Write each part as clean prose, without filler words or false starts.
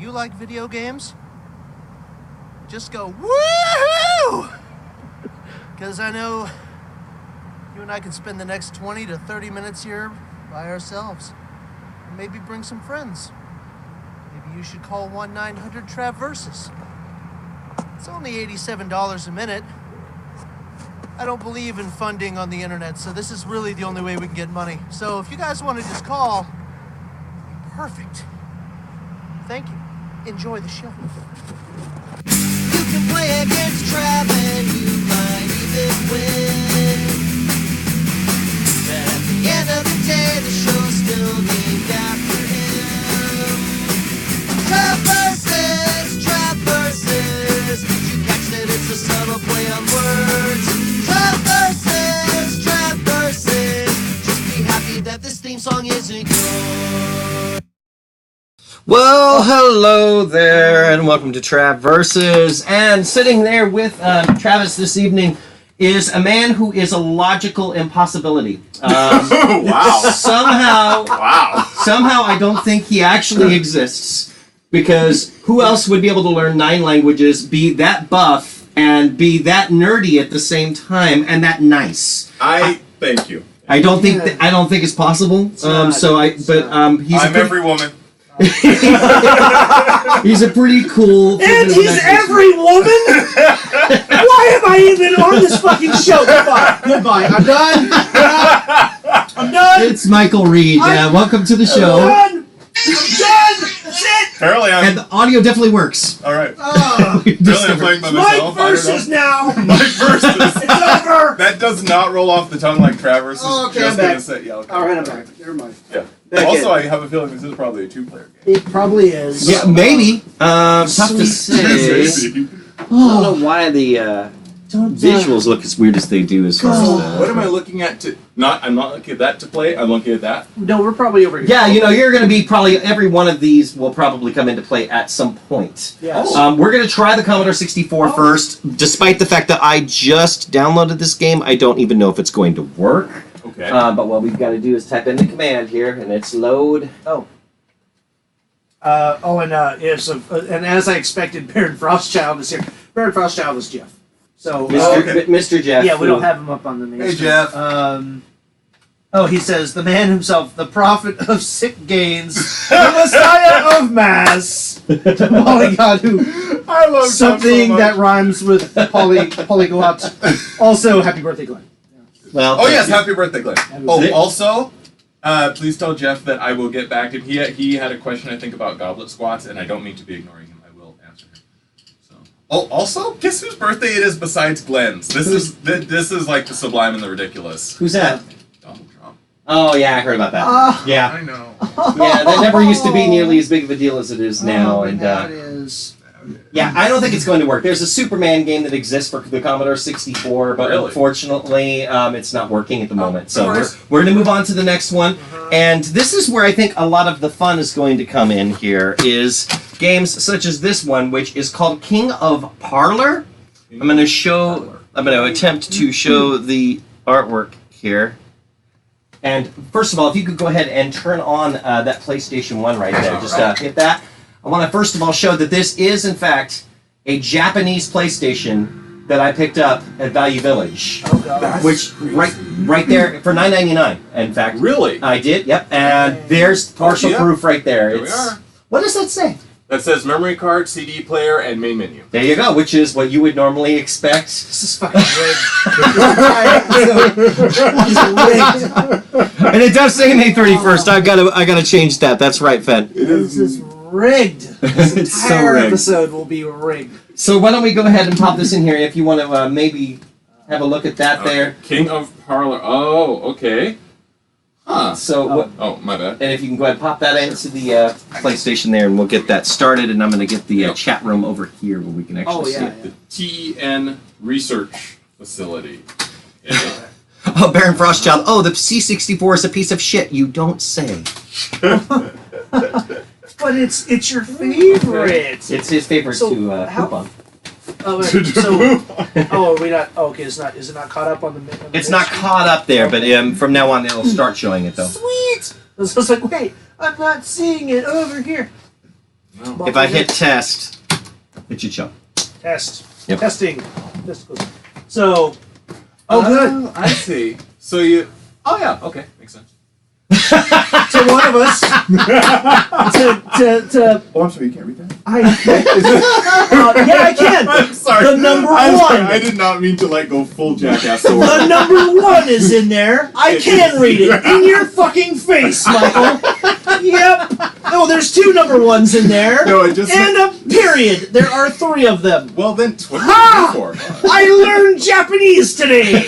you like video games, just go woohoo! Because I know you and I can spend the next 20 to 30 minutes here by ourselves. And maybe bring some friends. Maybe you should call 1-900-TRAV-VERSUS. It's only $87 a minute. I don't believe in funding on the internet, so this is really the only way we can get money. So if you guys want to just call, perfect. Thank you. Enjoy the show. You can play against Trav and you might even win. But at the end of the day, the show's still named after him. Trav versus. Did you catch that? It's a subtle play on words. Trav versus. Just be happy that this theme song isn't yours. Well, hello there, and welcome to Trav Versus. And sitting there with Travis this evening is a man who is a logical impossibility. Wow. Somehow I don't think he actually exists, because who else would be able to learn 9 languages, be that buff, and be that nerdy at the same time, and that nice? Thank you. I don't think it's possible. He's I'm every woman. He's a pretty cool. And he's every woman? Why am I even on this fucking show? Goodbye. I'm done. I'm done. It's Michael Reed. Welcome to the show. I'm done. That's it. Apparently And the audio definitely works. All right. Apparently I'm playing by myself. Mike versus now. Mike versus. It's over. That does not roll off the tongue like Travis. Oh, okay, just I'm back. gonna say, yeah. Okay. All right, I'm back. Never mind. Yeah. Back Also, in. I have a feeling this is probably a 2-player game. It probably is. Yeah, maybe. Tough to say. Maybe. I don't know why the visuals look as weird as they do as far as What am I looking at to? I'm not looking at that to play. I'm looking at that. No, we're probably over here. Yeah, you're going to be probably every one of these will probably come into play at some point. Yes. We're going to try the Commodore 64 first. Despite the fact that I just downloaded this game, I don't even know if it's going to work. Okay. But what we've got to do is type in the command here, and it's load. And as I expected, Baron Frostchild is here. Baron Frostchild is Jeff. So, Mr. Jeff. yeah, we don't have him up on the main Hey, screen. Jeff. He says, the man himself, the prophet of sick gains, the messiah of mass, the polygon who, I love something Jeff so that rhymes with polyglot. Also, happy birthday, Glenn. Well, Oh yes, happy birthday, Glenn. birthday. Also, please tell Jeff that I will get back to him. He had a question, I think, about goblet squats, and I don't mean to be ignoring him. I will answer him. So. Oh, also, guess whose birthday it is besides Glenn's? This is like the sublime and the ridiculous. Who's that? Donald Trump. Oh, yeah, I heard about that. Yeah. I know. Yeah, that never used to be nearly as big of a deal as it is now. And That is. yeah, I don't think it's going to work. There's a Superman game that exists for the Commodore 64, but Really? unfortunately, it's not working at the moment. So course. we're going to move on to the next one. And this is where I think a lot of the fun is going to come in here, is games such as this one, which is called King of Parlor. I'm going to attempt to show the artwork here. And first of all, if you could go ahead and turn on that PlayStation 1 right there. Just hit that. I want to first of all show that this is, in fact, a Japanese PlayStation that I picked up at Value Village. Oh, God. Which, right there, for $9.99, in fact. Really? I did, yep. And there's partial proof right there. There we are. What does that say? That says memory card, CD player, and main menu. There you go, which is what you would normally expect. This is fucking rigged. And it does say May 31st. I gotta change that. That's right, Fed. This is rigged. This It's so entire rigged. episode will be rigged. So why don't we go ahead and pop this in here if you want to maybe have a look at that there. King of Parlor. Oh, okay. Huh. So what? Oh, my bad. And if you can go ahead and pop that into the PlayStation there, and we'll get that started. And I'm going to get the chat room over here where we can actually see it. The TEN Research Facility. Oh, Baron Frostchild. Oh, the C64 is a piece of shit. You don't say. But it's your favorite. It's his favorite So, to how- poop on. Oh, wait, are we not? Oh, okay, it's not. Is it not caught up on the? It's not caught up there, but from now on it'll start showing it though. Sweet. I was like, wait, I'm not seeing it over here. No. If I hit test, it should show. Test. Yep. Testing. So. Oh, good. I see. So you. Oh yeah. Okay, makes sense. To one of us. to Oh, I'm sorry, you can't read that? yeah, I can. I'm sorry. The number I'm sorry, one. I did not mean to like go full jackass sword. The number one is in there. I can read it in your fucking face, Michael. Yep. Oh, there's 2 number ones in there. No, it just. And a period. There are 3 of them. Well then, what Ha! are you looking for? I learned Japanese today.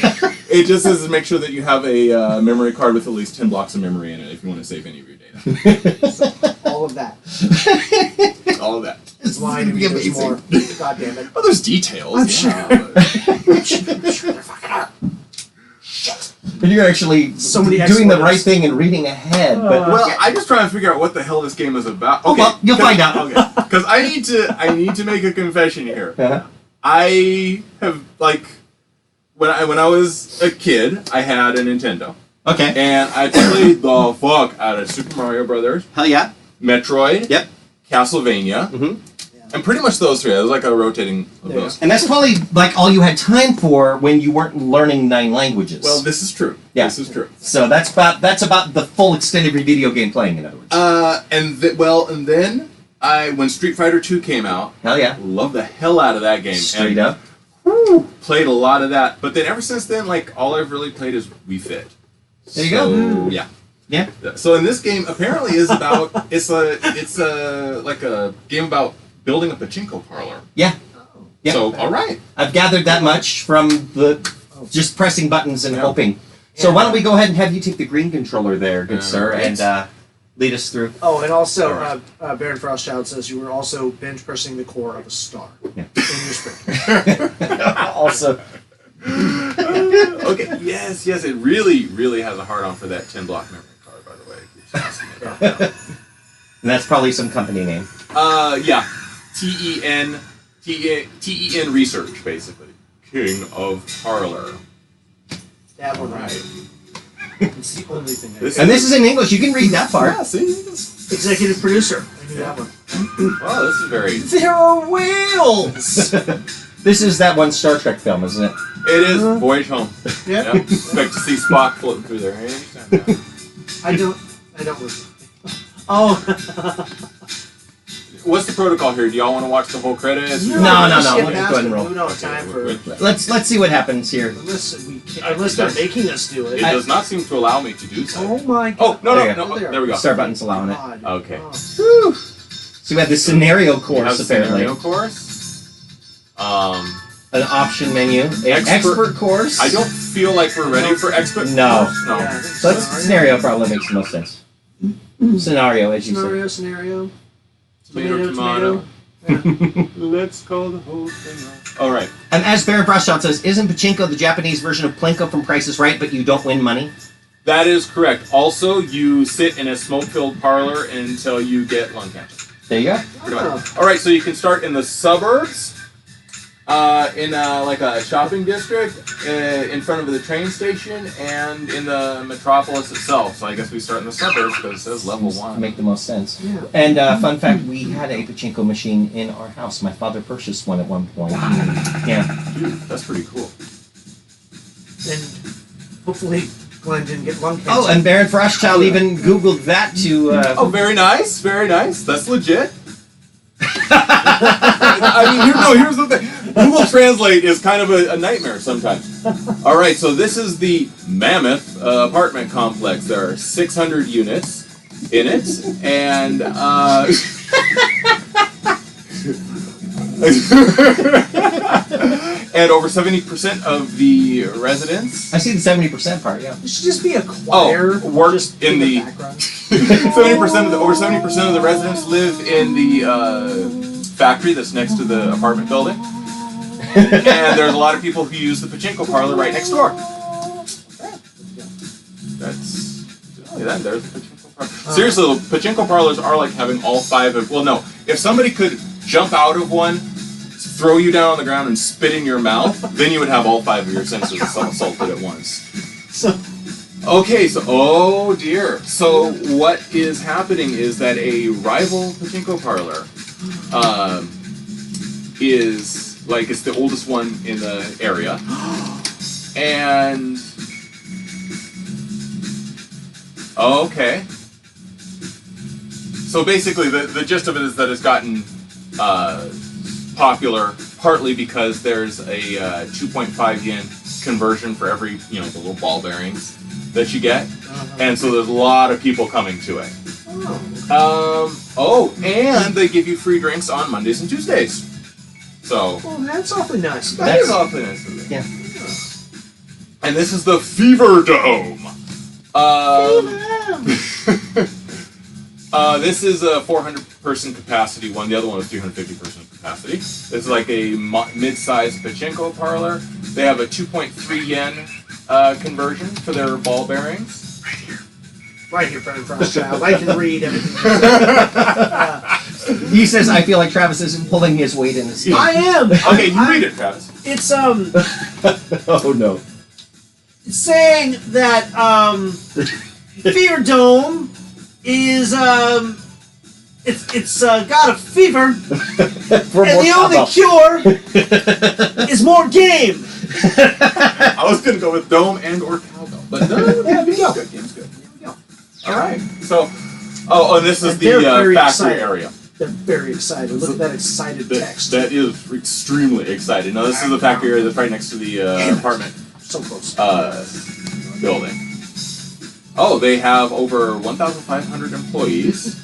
It just says to make sure that you have a memory card with at least 10 blocks of memory in it if you want to save any of your data. All of that. All of that. It's lying to me. There's more. God damn it. Well, there's details. I'm yeah, sure. but- I'm sure there fucking are. But you're actually So many doing the expletives. right thing and reading ahead. But Well, I'm just trying to figure out what the hell this game is about. Oh, Okay, well, you'll find out. Okay, because I need to make a confession here. Uh-huh. I have when I was a kid, I had a Nintendo, Okay. and I played the fuck out of Super Mario Brothers, Hell yeah. Metroid, Yep. Castlevania, Mhm. and pretty much those 3. It was like a rotating of Yeah. those. And that's probably like all you had time for when you weren't learning 9 languages. Well, this is true. Yeah. This is true. So that's about the full extent of your video game playing, in other words. And then when Street Fighter 2 came out, Hell yeah. loved the hell out of that game. Straight and up. Played a lot of that, but then ever since then, all I've really played is Wii Fit. There you go. Yeah. Yeah. So in this game, apparently is about it's a game about building a pachinko parlor. Yeah. Yeah. So all right. I've gathered that much from the just pressing buttons and Yeah. hoping. So why don't we go ahead and have you take the green controller there, good sir, Right. and lead us through. Oh, and also, Alright. Baron Frostchild says you were also bench pressing the core of a star Yeah. in your sprint. Also, Okay. Yes. It really has a hard on for that 10 block memory card. By the way. It keeps asking me about that. and that's probably some company name. Yeah. TEN Research, basically. King of Parlor. That one, Right. It's the only thing I This And this is in English. You can read that part. Yeah, see? This- Executive producer. I knew that one. Wow, this is very... There are whales! This is that one Star Trek film, isn't it? It is Voyage Home. Yeah. Yep. Expect to see Spock floating through there. I understand that. I don't listen. Oh. What's the protocol here? Do y'all want to watch the whole credits? No, just no, get we'll just past go ahead and it. roll. We don't have time for Let's see what happens here. unless they're making us do It it. does not seem to allow me to do so. Oh my Oh, god. no, There you no, go. there we go. Star button's allowing it. God. Okay. Oh. So we have the scenario We course, have apparently. scenario course. An option menu. An Expert- expert course. I don't feel like we're ready for expert No. course. No. Yeah, I think So that's scenario probably makes the most sense. Scenario, as you say. Scenario. Tomato. Yeah. Let's call the whole thing off. All right. And as Baron Frostchild says, isn't pachinko the Japanese version of plinko from Price is Right, but you don't win money? That is correct. Also, you sit in a smoke-filled parlor until you get lung cancer. There you go. Pretty much. All right, so you can start in the suburbs, in like a shopping district, in front of the train station, and in the metropolis itself. So I guess we start in the suburbs because it says level To 1. make the most sense. Yeah. And fun fact, we had a pachinko machine in our house. My father purchased one at one point. Yeah. Dude, that's pretty cool. And hopefully Glenn didn't get lung cancer. Oh, and Baron Frostchild even Googled that to... Oh, very nice, very nice. That's legit. I mean, here's the thing. Google Translate is kind of a nightmare sometimes. All right, so this is the Mammoth apartment complex. There are 600 units in it, and and over 70% of the residents. I see the 70% part, yeah. It should just be a choir. work just in the background. 70% of the residents live in the factory that's next to the apartment building, and there's a lot of people who use the pachinko parlor right next door. That's there's the pachinko parlor. Seriously, the pachinko parlors are like having all 5 of. Well, no, if somebody could jump out of one, throw you down on the ground, and spit in your mouth, then you would have all 5 of your senses assaulted at once. Okay, so, oh dear. So what is happening is that a rival pachinko parlor is like it's the oldest one in the area, and okay. So basically, the gist of it is that it's gotten popular partly because there's a 2.5 yen conversion for every the little ball bearings that you get, and so there's a lot of people coming to it. And they give you free drinks on Mondays and Tuesdays. So Well, that's awfully nice. that is awfully nice of it. Yeah. And this is the Fever Dome. This is a 400-person capacity one. The other one was 350-person capacity. This is like a mid-sized pachinko parlor. They have a 2.3 yen conversion for their ball bearings. Right here, Brian Frost. I can read everything. He says, I feel like Travis isn't pulling his weight in his stomach. I am. Okay, you read it, Travis. It's Oh no. It's saying that Fever Dome is it's got a fever, and the only cure is more game. I was gonna go with dome and or cowbell, but no, game's good. Game's good. There we go. All right. So, and this is And they're the very factory excited. area. They're very excited. Look at that excited text. That is extremely exciting. Now, this is the factory area that's right next to the apartment So close. building. Oh, they have over 1,500 employees.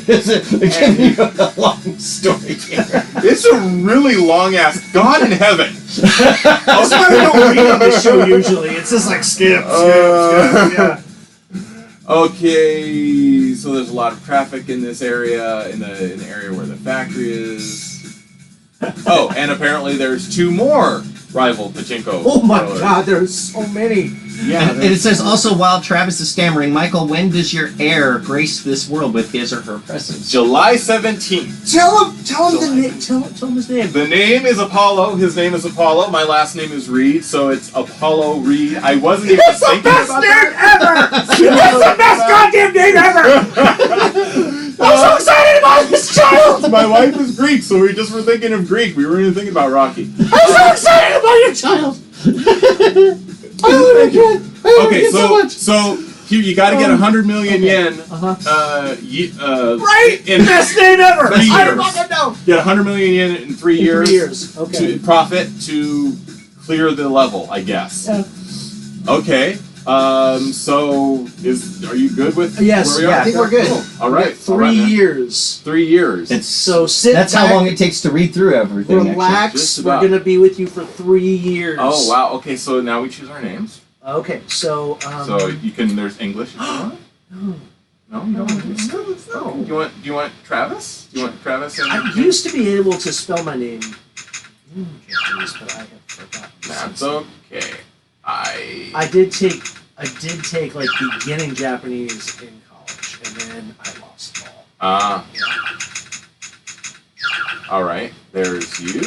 Give me a long story here. It's a really long ass. God in heaven. That's why we don't read on the show usually. It's just like skip. Yeah. Okay, so there's a lot of traffic in this area, in the area where the factory is. Oh, and apparently there's 2 more rival pachinko. Oh my parlors. God, there's so many. Yeah. And it says also, while Travis is stammering, Michael, when does your heir grace this world with his or her presence? July 17th. Tell him the name. Tell him his name. The name is Apollo. His name is Apollo. My last name is Reed, so it's Apollo Reed. I wasn't even thinking about that. That's the best goddamn name ever! I'm so excited about this child! My wife is Greek, so we just were thinking of Greek. We weren't even thinking about Rocky. I'm so excited about your child! Okay, so here you got to get 100 million yen. Right? In Best name ever! 3 I years. fucking know! Get 100 million yen in 3 years. 3 years, okay. To profit to clear the level, I guess. Yeah. Okay. So are you good with Yes, where we are? yeah, I think we're good. Cool. All right. 3 years. 3 years. It's So sit That's back, how long it takes to read through everything. actually. relax. Just We're about. gonna be with you for 3 years. Oh wow. Okay, so now we choose our names. Okay, so So you can. There's English if you want. no. No, you don't want to. No. Do you want Travis? Do you want Travis? And I used to be able to spell my name in Japanese, but I have forgotten. That's okay. I did take like beginning Japanese in college, and then I lost it all. All right. There's you.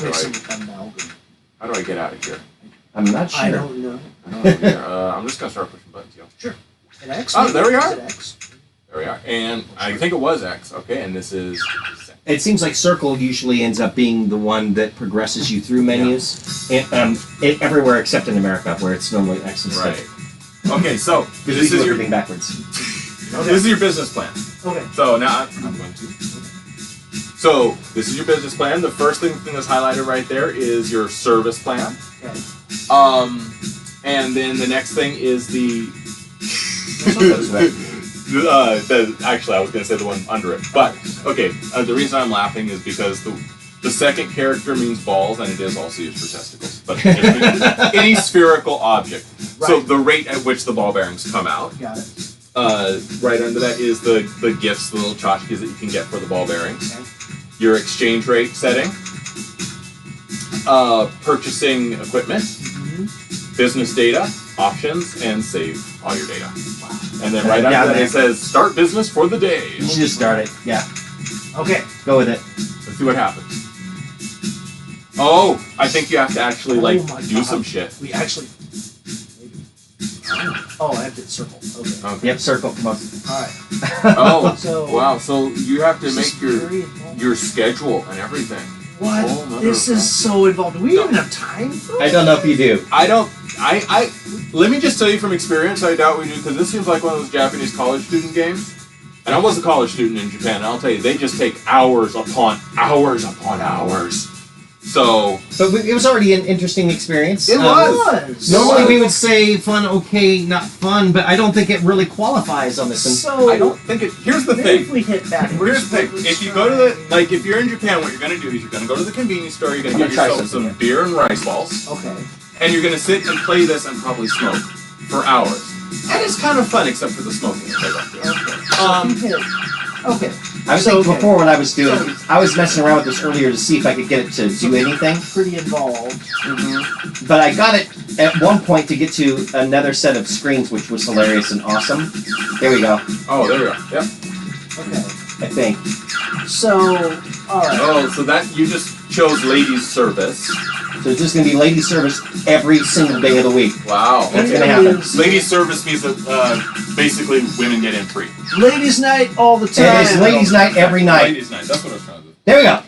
There's some amalgam. How do I get out of here? I'm not sure. I don't know. I'm just gonna start pushing buttons, yo. Sure. An X? Oh, maybe? there we are. Is it X? There we are. And I think it was X. Okay, and this is. It seems like circle usually ends up being the one that progresses you through menus, everywhere except in America, where it's normally X instead. Right. Okay, so Because this we do is your everything backwards. this is your business plan. Okay. So now I'm going to. So this is your business plan. The first thing that's highlighted right there is your service plan. Okay. And then the next thing is the. Actually, I was going to say the one under it, but okay. The reason I'm laughing is because the second character means balls, and it is also used for testicles. But any spherical object. So Right. the rate at which the ball bearings come out. Got it. Right under that is the gifts, the little tchotchkes that you can get for the ball bearings. Okay. Your exchange rate setting. Purchasing equipment. Business data, options, and save all your data. And then right Yeah, under that man. it says start business for the day. You should just start it. Yeah. Okay. Go with it. Let's see what happens. Oh, I think you have to actually Oh my do God. some shit. We actually. Oh, I have to circle. Okay. Okay. Yep, circle. Come on. Alright. Oh, So- wow. So you have to This make is very your involved. schedule and everything. What? Whole nother This is so involved. Do we even have time for I don't know if you do. I don't. I. Let me just tell you from experience. I doubt we do because this seems like one of those Japanese college student games. And I was a college student in Japan. And I'll tell you, they just take hours upon hours upon hours. So But it was already an interesting experience. It was. Normally we would say fun, okay, not fun, but I don't think it really qualifies on this one. So, I don't think it. Here's the maybe if thing. we hit backwards. Here's the thing. If you go to the if you're in Japan, what you're gonna do is you're gonna go to the convenience store. You're gonna I'm get gonna try yourself something some beer and rice balls, Okay. and you're gonna sit and play this and probably smoke for hours. And it's kind of fun, except for the smoking. Which I don't do. Okay. I was So, thinking okay. before when I was doing, I was messing around with this earlier to see if I could get it to do anything, Pretty involved. but I got it at one point to get to another set of screens, which was hilarious and awesome. There we go, Oh, there we go. Yep. Okay. I think. So, alright. Oh, so that you just chose ladies' service. So it's just going to be lady service every single day of the week. Wow. That's gonna happen. Ladies' service means that basically women get in free. Ladies' night all the time. It is ladies' night every night. Ladies' night. That's what I was trying to do. There we go.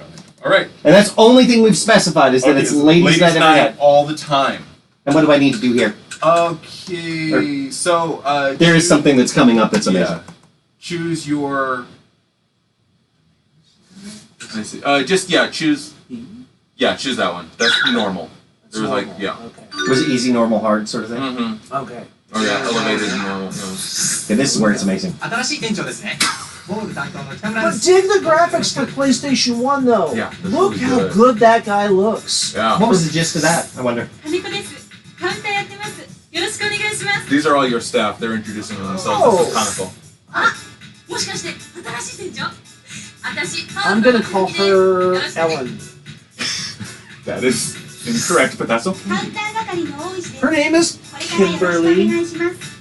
All right. And that's the only thing we've specified is that Okay, it's so ladies' night every night. all the time. And what do I need to do here? Okay. So There is something that's coming up that's amazing. Yeah. Choose your. Let me see. Choose. Yeah, choose that one. That's normal. There was like, yeah. Okay. Was it easy, normal, hard sort of thing? Mm-hmm. Okay. Oh yeah, elevated and normal. Yeah. Okay, this is where it's amazing. 新しい店長ですね。ボール担当の北村で But す。 dig the graphics for PlayStation 1 though. Yeah, that's Look really how good. good that guy looks. Yeah. What was the gist of that? I wonder. 金子です。カウンターやってます。よろしくお願いします。 These are all your staff. They're introducing themselves. Oh. This is Kanako. あ、もしかして新しい店長？私、 I'm gonna call her Ellen. That is incorrect, but that's okay. カウンター係の大石です。 Her name is これからよろしくお願 Kimberly いします。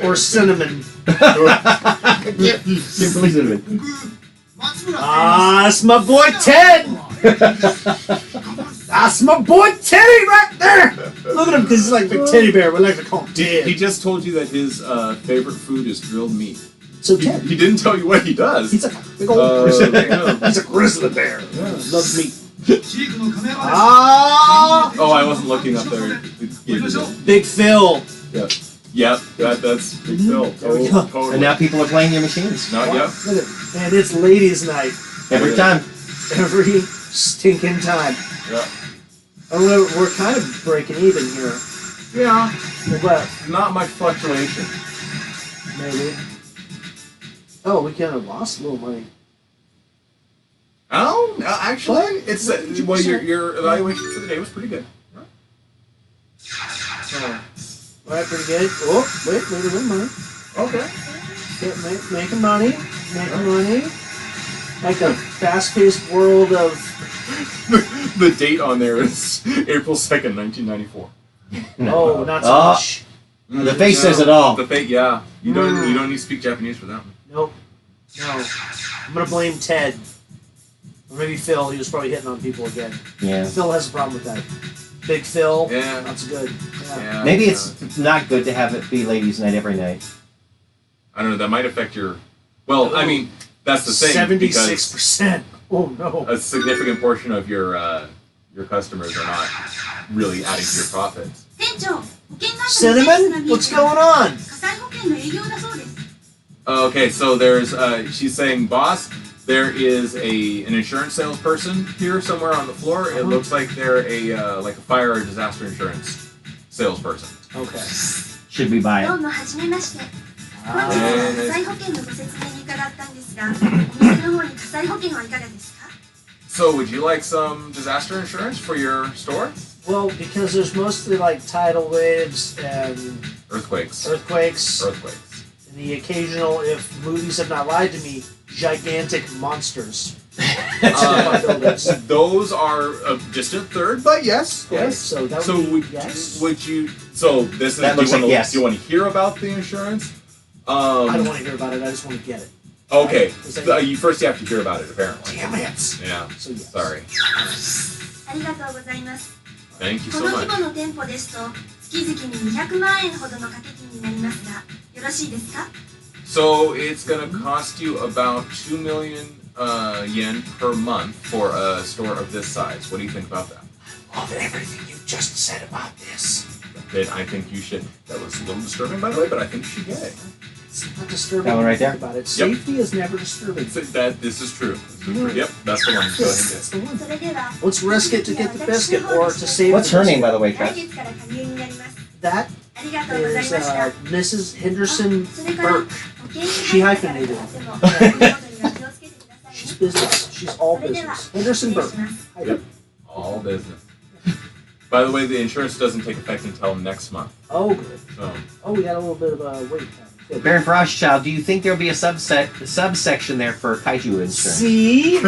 or Cinnamon. Can't believe it. 松村 Ah, that's my boy Ted. That's my boy Teddy right there. Look at him, because he's like a big teddy bear. We like to call him He Ted. just told you that his favorite food is grilled meat. So He, Ted, he didn't tell you what he does. he's a big old grizzly bear. yeah. He's a grizzly bear. Loves meat. チークのカメラマン Ah, Oh, I wasn't looking up there. It gave you that. Big Phil. Yep, that's Big Phil. There we go. Totally. And now people are playing your machines. Not yet. Look at it. And it's ladies' night. Every time. Every stinking time. Yeah. Oh, we're kind of breaking even here. Yeah. But Not much fluctuation. maybe. Oh, we kind of lost a little money. Oh, actually, it's well, your evaluation for the day was pretty good. Oh. Alright, pretty good. Oh, wait, a little money. Okay. Yeah, making money. Making money. Like a fast-paced world of... The date on there is April 2nd, 1994. Oh, not so Oh. much. The face says it all. The fate, yeah. You don't need to speak Japanese for that one. Nope. No. I'm gonna blame Ted. Or maybe Phil. He was probably hitting on people again. Yeah. Phil has a problem with that. Big Phil. Yeah. That's good. Yeah. Yeah. Maybe it's not good to have it be ladies' night every night. I don't know. That might affect your. Well, I mean, that's the thing because 76%. Oh no. a significant portion of your customers are not really adding to your profits. 店長、保険会社のセールスが Cinnamon? 見え What's て going on? 火災保険の営業だそうです。 Okay, so there's she's saying, boss, there is an insurance salesperson here somewhere on the floor. It looks like they're a fire or disaster insurance salesperson. Okay. Should we buy ど it? うもはじめまして。本 Ah. 日は火災保険のご説明に伺ったんですが、お店の方に火災保険はいかがですか？ So would you like some disaster insurance for your store? Well, because there's mostly like tidal waves and Earthquakes. earthquakes, Earthquakes. and the occasional, if movies have not lied to me, gigantic monsters. Uh, Buildings. Those are a distant third, but yes, Okay, yes. so that would So be would, yes. would you? So this is. That do looks you wanna, like yes. Do you want to hear about the insurance? I don't want to hear about it. I just want to get it. Okay. Is that- So you first you have to hear about it, apparently. Damn it! Yeah. So yes. Sorry. ありがとうございます。 Thank you こ so の規 much. 模の店舗ですと、月々に200万円ほどの掛け金になりますが、よろしいですか？ So it's gonna cost you about 2 million yen per month for a store of this size. What do you think about that? Love everything you just said about this. Then I think you should. That was a little disturbing, by the way, but I think you should get it. It's not disturbing. That one right Think there? About it. Safety is never disturbing. This is true. This is true. Yep, that's the one. Go ahead and That's get it. the one. それでは Let's risk it to get the biscuit or to save What's the her name, biscuit. by the way, 来 Trav? 月から加入になります。 That ありがとうございま is した。 Mrs. Henderson それから Burke. 保険に She 入ってから hyphenated. でも足元には気をつけてください She's ね。 business. She's all それでは business. Henderson 失礼 Burke. します。 Yep. All business. By the way, the insurance doesn't take effect until next month. Oh, good. So Oh, we got a little bit of a wait time. Good. Baron Frostchild, do you think there'll be a subsection there for kaiju insurance? See?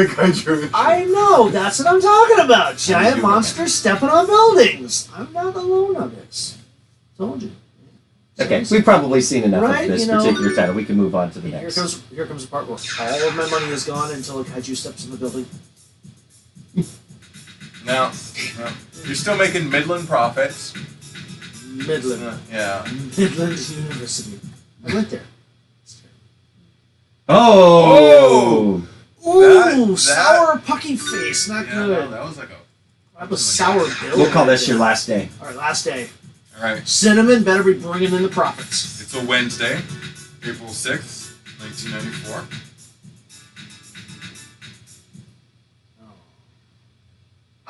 I know. That's what I'm talking about. Giant doing monsters stepping on buildings. I'm not alone on this. Told you. Okay, we've probably seen enough Right, of this you know. particular title. We can move on to the Here next. comes the part where all of my money is gone until a kaiju steps in the building. now, you're still making Midland profits. Midland. Yeah. Midland University. I went there. Oh! Ooh, That- sour pucky face. Not Yeah, good. no, that was like a. That was sour bill. We'll call this your last day. All right, last day. All right. Cinnamon better be bringing in the profits. It's a Wednesday, April 6th, 1994.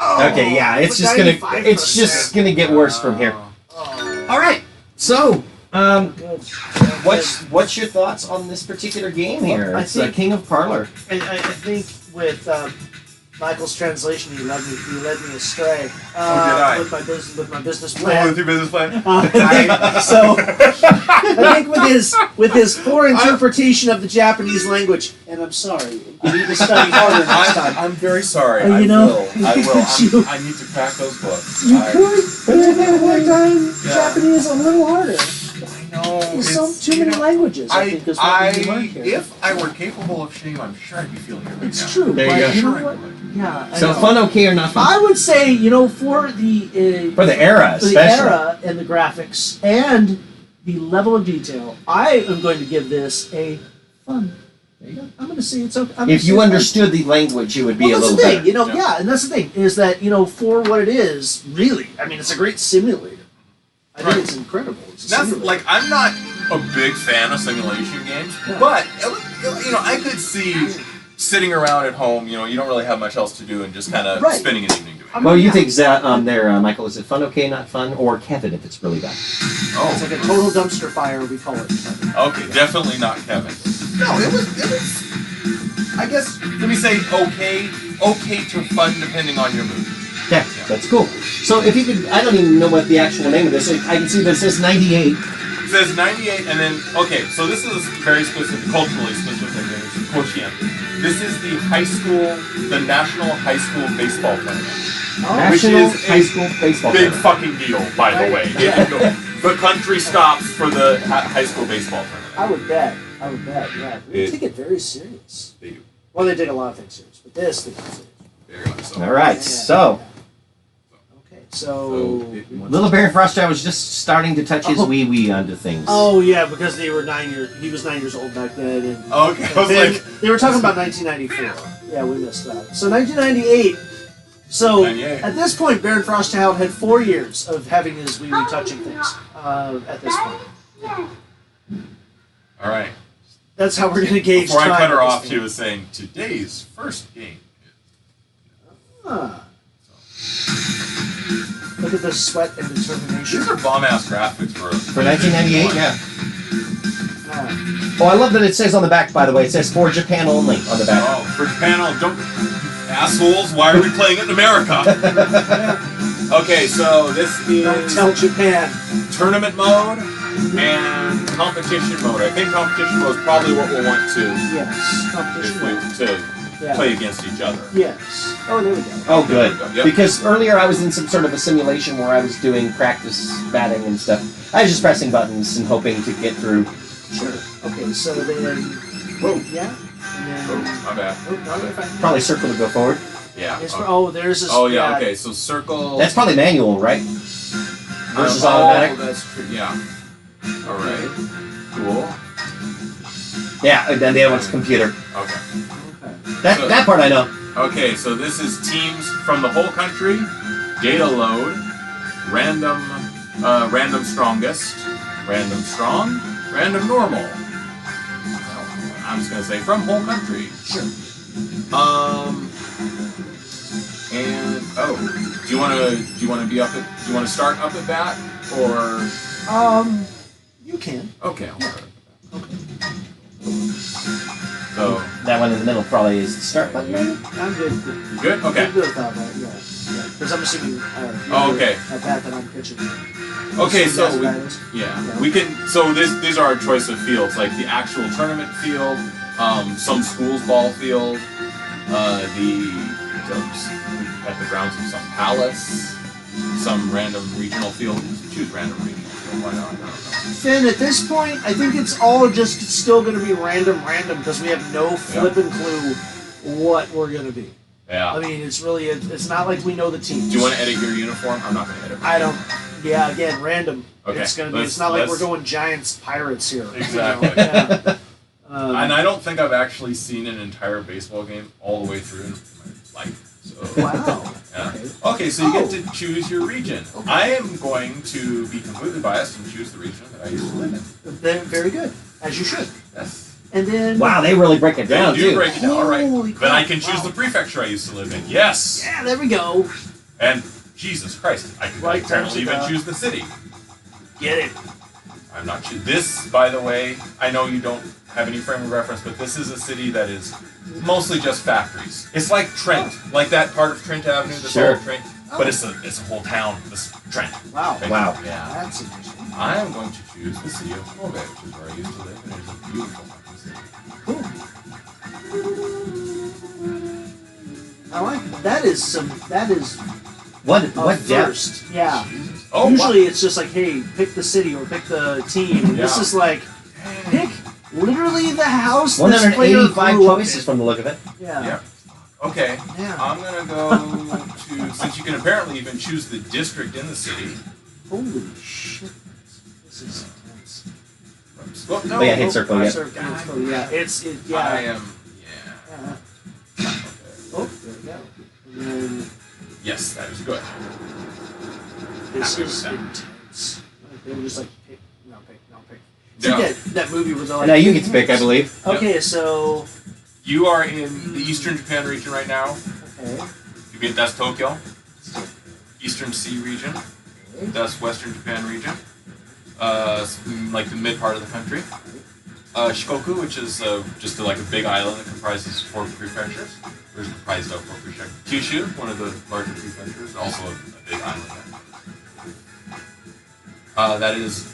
Oh, Okay, yeah, it's just gonna get worse from here. Oh, All right, so good. what's your thoughts on this particular game here? I It's think- King of Parlor. I think with Michael's translation, he led me astray. did I? With my business Oh, plan. with your business plan? So I think with his poor interpretation of the Japanese language, and I'm sorry, you need to study harder next time. I'm very sorry. You I know, will. I will. you- I need to crack those books. You I, could, but if you worked on Yeah. Japanese a little harder. I know. There's it's- too you many know, languages. I think is what we learned here. if I were capable of shame, I'm sure I'd be feeling it right It's now. true, There you but go. you know Sure I what? would. Yeah. I So know. fun, okay, or not fun? I would say, for the For the era, for the especially. era and the graphics and the level of detail, I am going to give this a fun. There you go. I'm going to say it's okay. I'm gonna If say you fun. understood the language, it would be Well, a that's little the thing, better. yeah, and that's the thing is that for what it is, really, I mean, it's a great simulator. I think Right. it's incredible. It's a That's simulator. like I'm not a big fan of simulation games, Yeah. but I could see sitting around at home. You don't really have much else to do, and just kind of Right. spending an evening doing it. Well, you think Michael? Is it fun, okay, not fun, or Kevin if it's really bad? Oh, It's like a total dumpster fire, we call it. okay, definitely not Kevin. No, it was. I guess let me say okay to fun depending on your mood. Yeah, that's cool. So if you could, I don't even know what the actual name of this is. I can see that it says 98. It says 98, and then okay, so this is very specific, culturally specific. It's Koshien. This is the National High School Baseball Tournament. Which National is High a School Baseball Big Tournament. fucking deal, by the way. The country stops for the high school baseball tournament. I would bet, yeah. They take it very serious. They do. Well, they take a lot of things serious, but this they take serious. Very much so. All right, Yeah. so Okay, so... Little Baron Frostchild was just starting to touch his wee wee onto things. Oh, yeah, because they were 9 years... He was 9 years old back then, and... Okay, I was Then like, they were talking about 1994. Yeah, we missed that. So 1998. So 98. at this point, Baron Frostchild had 4 years of having his wee wee touching things. At this point, all right. that's how we're gonna gauge Before I time cut her at this off, she point. was saying today's first game. Ah. Look at the sweat and determination. These are bomb ass graphics for For 1998, yeah. Ah. Oh, I love that it says on the back, by the way, it says for Japan only on the back. Oh, for Japan, don't assholes. Why are we playing it in America? Okay, so this Don't is tell Japan. tournament mode and competition mode. I think competition mode is probably what we'll want to Yes. Competition. if we to Yeah. play against each other. Yes. Oh, there we go. Oh, good. Yep. Because earlier I was in some sort of a simulation where I was doing practice batting and stuff. I was just pressing buttons and hoping to get through. Sure. Okay, so then. Whoa. Yeah. And Oh, then. my bad. Oh, no, you're fine. Probably circle to go forward. Yeah. It's Okay. oh, there's this. Oh yeah. Okay. So circle. That's probably manual, right? versus Oh, automatic. that's true. Yeah. All right. Cool. Yeah, and then the other one's computer. Okay. That part I know. Okay, so this is teams from the whole country, data load, random, random strongest, random strong, random normal. I'm just gonna say from whole country. Sure. And do you wanna be up at? Do you wanna start up at bat or? You can. Okay, I'll start up at bat. So That one in the middle probably is the start button. Maybe? I'm good. you good? Okay. I'm good without that. Yeah. Because I'm assuming. Oh, okay. At that I'm pitching. Okay, so That's we, what that is. yeah, we can. So these are our choice of fields, like the actual tournament field, some school's ball field, at the grounds of some palace, some random regional field. Choose random regional field. Why not? I don't know. Finn, at this point, I think it's all just still going to be random because we have no flipping clue what we're going to be. Yeah. I mean, it's not like we know the teams. Do you want to edit your uniform? I'm not going to edit. I don't. Yeah, again, random. Okay, It's gonna be. It's not like we're going Giants Pirates here. Exactly. Yeah. And I don't think I've actually seen an entire baseball game all the way through in my life. So. Wow. Yeah. Okay, so you get to choose your region. Okay. I am going to be completely biased and choose the region that I used to live in. Then very good, as you should. Yes. And then. Wow, they really break it They down do too. break it down. All right. Holy Then I crap, can choose wow. the prefecture I used to live in. Yes. Yeah, there we go. And Jesus Christ, I can Right, apparently even Tamsuka. choose the city. Get it. I'm not sure. This, by the way, I know you don't have any frame of reference, but this is a city that is mostly just factories. It's like Trent, like that part of Trent Avenue, this Sure. whole Trent, but it's a whole town, this Trent. Wow. Wow. Yeah. That's interesting. I am going to choose the city of Kobe, which is where I used to live, and it is a beautiful fucking city. Cool. I like that. That is What a depth? first. Yeah. Oh, Usually it's just like, hey, pick the city or pick the team. This Yeah. is like, pick literally the house this player 185 grew up choices in. from the look of it. Yeah. Yeah. Okay. Yeah. I'm gonna go to, since you can apparently even choose the district in the city. Holy shit. This is intense. Well, no, Oh, yeah, hit circle, yeah. Circle, yeah. Yeah. I am. Yeah. Yeah. Oh, there we go. And then Yes, that is good. this Happy is with that. intense. Like, they were just like, pick. It's Yeah. like that movie where they're like, Now you get to pick, I believe. Okay, so. You are in the Eastern Japan region right now. Okay. That's Tokyo. Eastern Sea region. That's Western Japan region. Like the mid part of the country. Shikoku, which is just like a big island that comprises 4 prefectures. Or is comprised of 4 prefectures. Kyushu, one of the larger prefectures, also a big island there. That is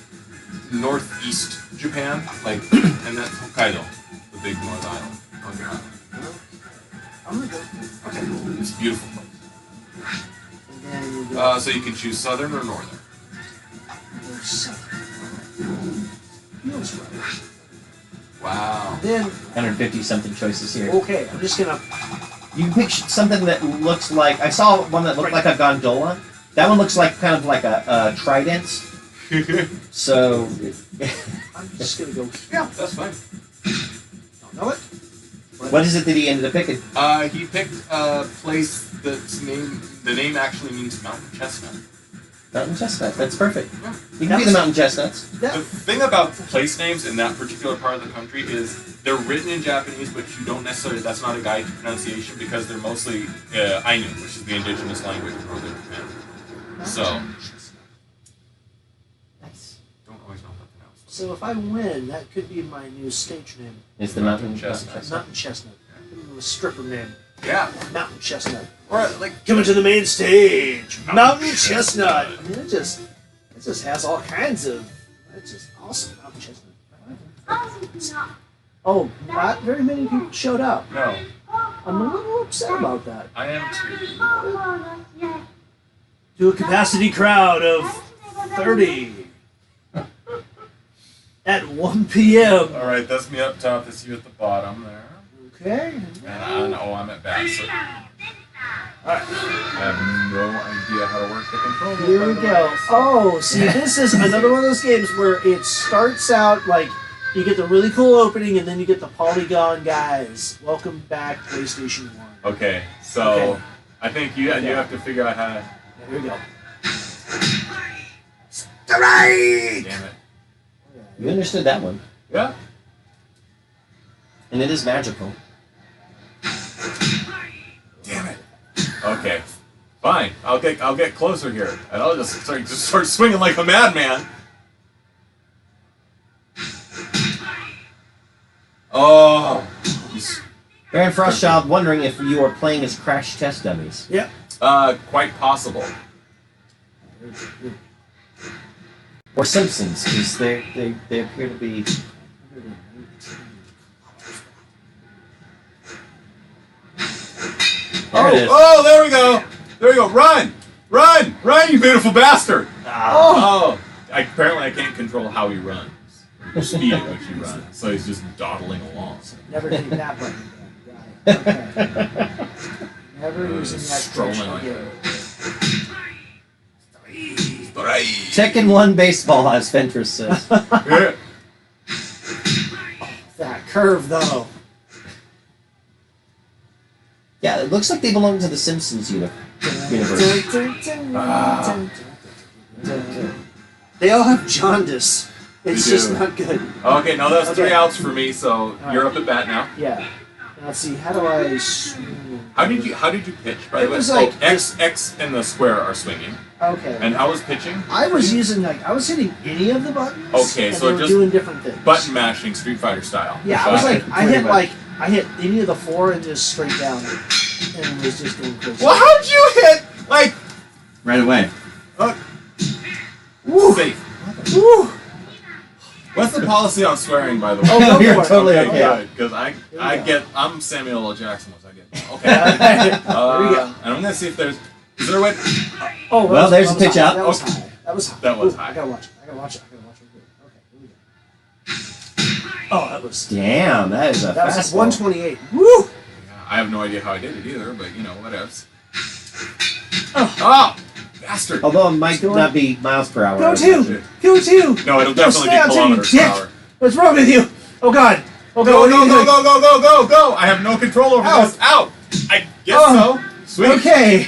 northeast Japan, like, and that's Hokkaido, the big North Island. Northern Island. I'm gonna go. Okay, it's a beautiful place. And then you go. So you can choose southern or northern. Feels right. Wow. Then, 150 something choices here. okay, I'm just gonna. You can pick something that looks like. I saw one that looked like a gondola. That one looks like kind of like a trident. So. I'm just gonna go. Yeah, that's fine. Don't know it. What is it that he ended up picking? He picked a place that's the name actually means mountain chestnut. Mountain chestnut. That's perfect. Yeah. You can be the mountain chestnuts. The thing about place names in that particular part of the country is they're written in Japanese, but you don't necessarily, that's not a guide to pronunciation because they're mostly Ainu, which is the indigenous language of northern Japan. So, Nice. don't always know how to pronounce them. So if I win, that could be my new stage name. It's the mountain Chestnut. chestnut. Mountain Chestnut. A stripper name. Yeah. Mountain Chestnut. Or like, Coming to the main stage. Mountain Mountain Chestnut. Chestnut. I mean, it just has all kinds of. It's just awesome. Mountain Chestnut. Oh, not very many people showed up. no, I'm a little upset about that. I am too. To a capacity crowd of 30 at 1 p.m. Alright, that's me up top, that's you at the bottom there. Okay. And I'm at bat, so I have no idea how to work the control. Here we go. Oh, see, this is another one of those games where it starts out like you get the really cool opening and then you get the polygon guys. Welcome back, PlayStation 1. Okay, so Okay. I think you have to figure out how to. Yeah, here we go. Damn it. You understood that one. Yeah. And it is magical. Damn it. Okay. Fine. I'll get closer here, and I'll just start swinging like a madman. Oh. Baron Frostchild wondering if you are playing as crash test dummies. Yep. Quite possible. Or Simpsons, because they appear to be. There it is. Oh, there we go. There we go. Run, run, run, you beautiful bastard. Oh. Apparently I can't control how he runs. The speed at which he runs. So he's just dawdling along. Never hitting that button again. Okay. Never using that Strolling control like again. Tekken 1 baseball, as Fentress says. Yeah. That curve, though. Yeah, it looks like they belong to the Simpsons universe. They all have jaundice. It's They just do. not good. Okay, now that's Okay. 3 outs for me, so right. you're up at bat now. Yeah. Now, let's see. How do I swing? How did you pitch, by It the way? was like X and the square are swinging. Okay. And how was pitching? I was using I was hitting any of the buttons. Okay, and so they were just doing different things. Button mashing Street Fighter style. Yeah, I was Okay. I hit any of the 4 and just straight down, and it was just going crazy. Well, how'd you hit like Right away. Woo! safe? Woo! What's the policy on swearing, by the way? Oh, go You're for it. totally okay. Because we go. I'm Samuel L. Jackson once I get. Okay. There we go. And I'm gonna see if there's. Is there a way? Oh, Well, there's that a pitch was high. out. That was Okay. high. That was high. That was Ooh, high. I gotta watch it. Okay, here we go. Oh, that was Damn, that is a that was fastball. 128. Woo! I have no idea how I did it either, but you know, whatevs. Oh, bastard! Although it might not be miles per hour. Go 2! Go 2! No, it'll Go definitely be down, kilometers you per dick. hour. What's wrong with you? Oh God! Oh God! Go, what are go, you go, doing? go, go, go, go, go! I have no control over Ow. this. Out! I guess Oh. so. Sweet. Okay.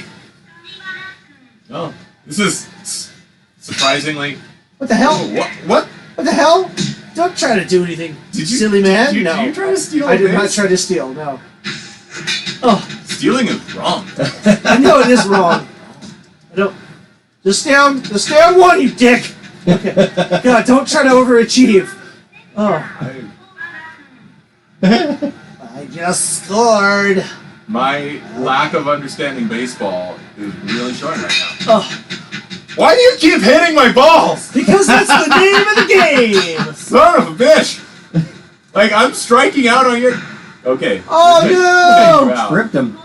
Oh, this is surprisingly. What the hell? What? What the hell? Don't try to do anything, Did you, silly man. Did you, no, did you try to steal? I did not this? try to steal. No. Oh, Stealing is wrong. I know it is wrong. I don't. Just stay on one, you dick. Okay. God, don't try to overachieve. Oh, I just scored. My lack of understanding baseball is really showing right now. Oh, Why do you keep hitting my balls? because that's the name of the game. Son of a bitch! Like, I'm striking out on your. Okay. Oh, Good. no! Good. Wow. Stripped him.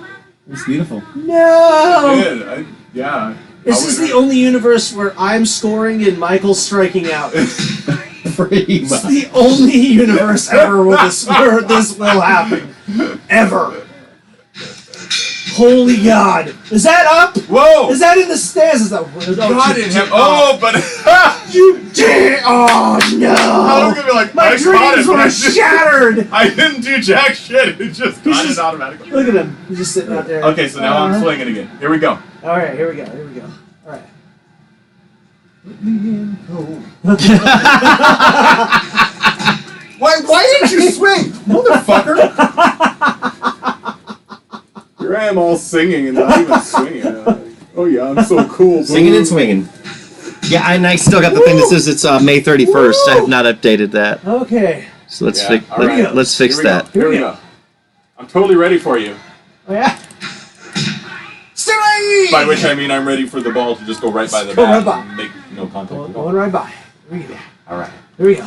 It's beautiful. No. Good. Yeah. This is the only universe where I'm scoring and Michael's striking out. Pretty It's much. the only universe ever where this will happen. Ever. Holy God. Is that up? Whoa! Is that in the stands? Is that God in heaven. Oh, but. You did! Oh I'm no! gonna be like, My I caught dreams it, but I were didn't- shattered! I didn't do jack shit. It just got just- it automatically. Look at him. He's just sitting out there. Okay, so now I'm swinging again. Here we go. Alright, here we go. Here we go. Alright. Why didn't you swing, motherfucker? Here I am all singing and not even swinging. Oh yeah, I'm so cool. Singing and swinging. Yeah, and I still got the thing that says it's May 31st. I have not updated that. Okay. So let's Yeah, fix all right. let's fix Here we go. that. Here we go. I'm totally ready for you. Oh yeah. Strike! By which I mean I'm ready for the ball to just go right by the Go bat right by. and make no contact Going at all. right by. Here we go. All right. Here we go.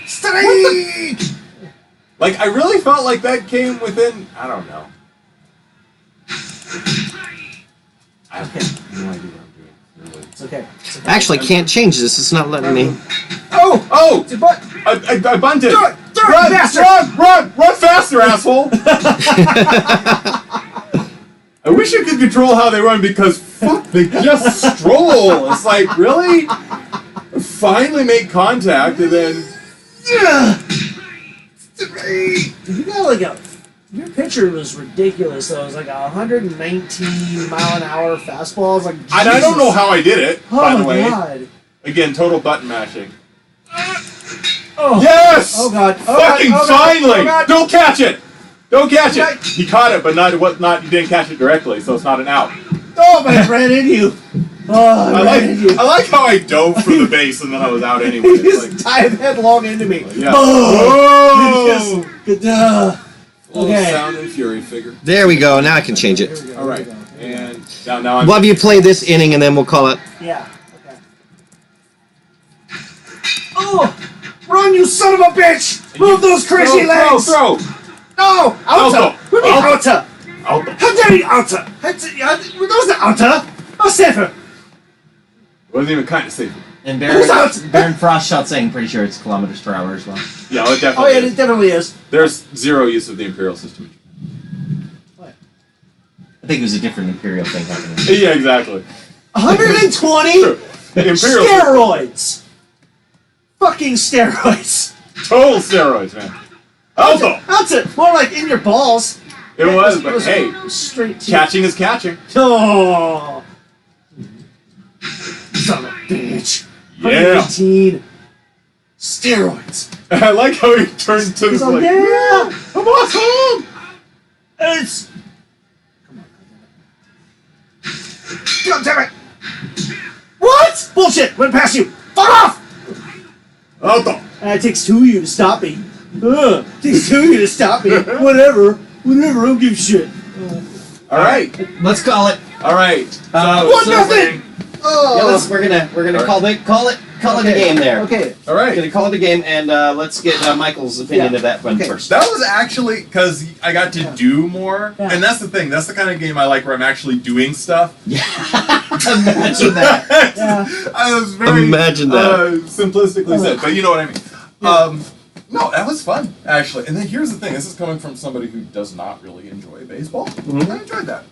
Strike! Like I really felt like that came within. I don't know. I have no idea what I'm doing. Really. It's okay. It's okay. Actually, can't change this. It's not letting me. Oh! Oh! It's a butt! I bunted. Throw it Run faster. Run faster, asshole. I wish I could control how they run because fuck, they just stroll. It's like, really? Finally make contact and then. You got like your pitcher was ridiculous though. It was like 119 mile an hour fastball. I was like, And I don't know how I did it, oh by the my way. god. Again, total button mashing. Oh. Yes! Oh god. Oh Fucking god. Oh god. finally! Oh god. Don't catch it! Don't catch Right. it! He caught it, but not. He didn't catch it directly, so it's not an out. Oh, but I ran into you. Oh, I ran into you. I like how I dove for the base and then I was out anyway. He It's just dived headlong into me. yeah. Oh. Whoa! Good. Okay. Sound and fury figure. There we go. Now I can change Here it. we go. All right, Here we go. and now I'm. We'll have you play this inning, and then we'll call it. Yeah. Okay. Oh! Run, you son of a bitch! Move those crazy legs! Throw! No! Outa! What do you mean outa? Out. How dare you outa? That wasn't outa! Oh, safer! Wasn't even kind of safe. And Who's out? Baron Frost shot saying, pretty sure it's kilometers per hour as well. Yeah, it Oh, definitely. yeah, is. it definitely is. There's zero use of the imperial system. What? I think it was a different Imperial thing happening. Yeah, exactly. 120 True. The imperial steroids! Fucking steroids! total steroids, man. Alto. That's it! More like in your balls. It was, but hey, Straight to catching is catching. Oh! Son of a bitch. Yeah. 118 steroids. I like how he turned to He's the like, like, yeah! I'm awesome. It's. God damn it! What? Bullshit! Went past you! Fuck off! Alto. It takes two of you to stop me. It takes two of you to stop me. Whatever. I don't give a shit. All right. Let's call it. All right. What nothing? Yeah, we're gonna call it a game there. Okay. All We're right. gonna call it a game, and let's get Michael's opinion Yeah. of that one Okay. first. That was actually because I got to do more, Yeah. and that's the thing. That's the kind of game I like where I'm actually doing stuff. Imagine that. Yeah. I was very Imagine that. Simplistically said, but you know what I mean. No, that was fun actually. And then here's the thing: this is coming from somebody who does not really enjoy baseball. Mhm. I enjoyed that.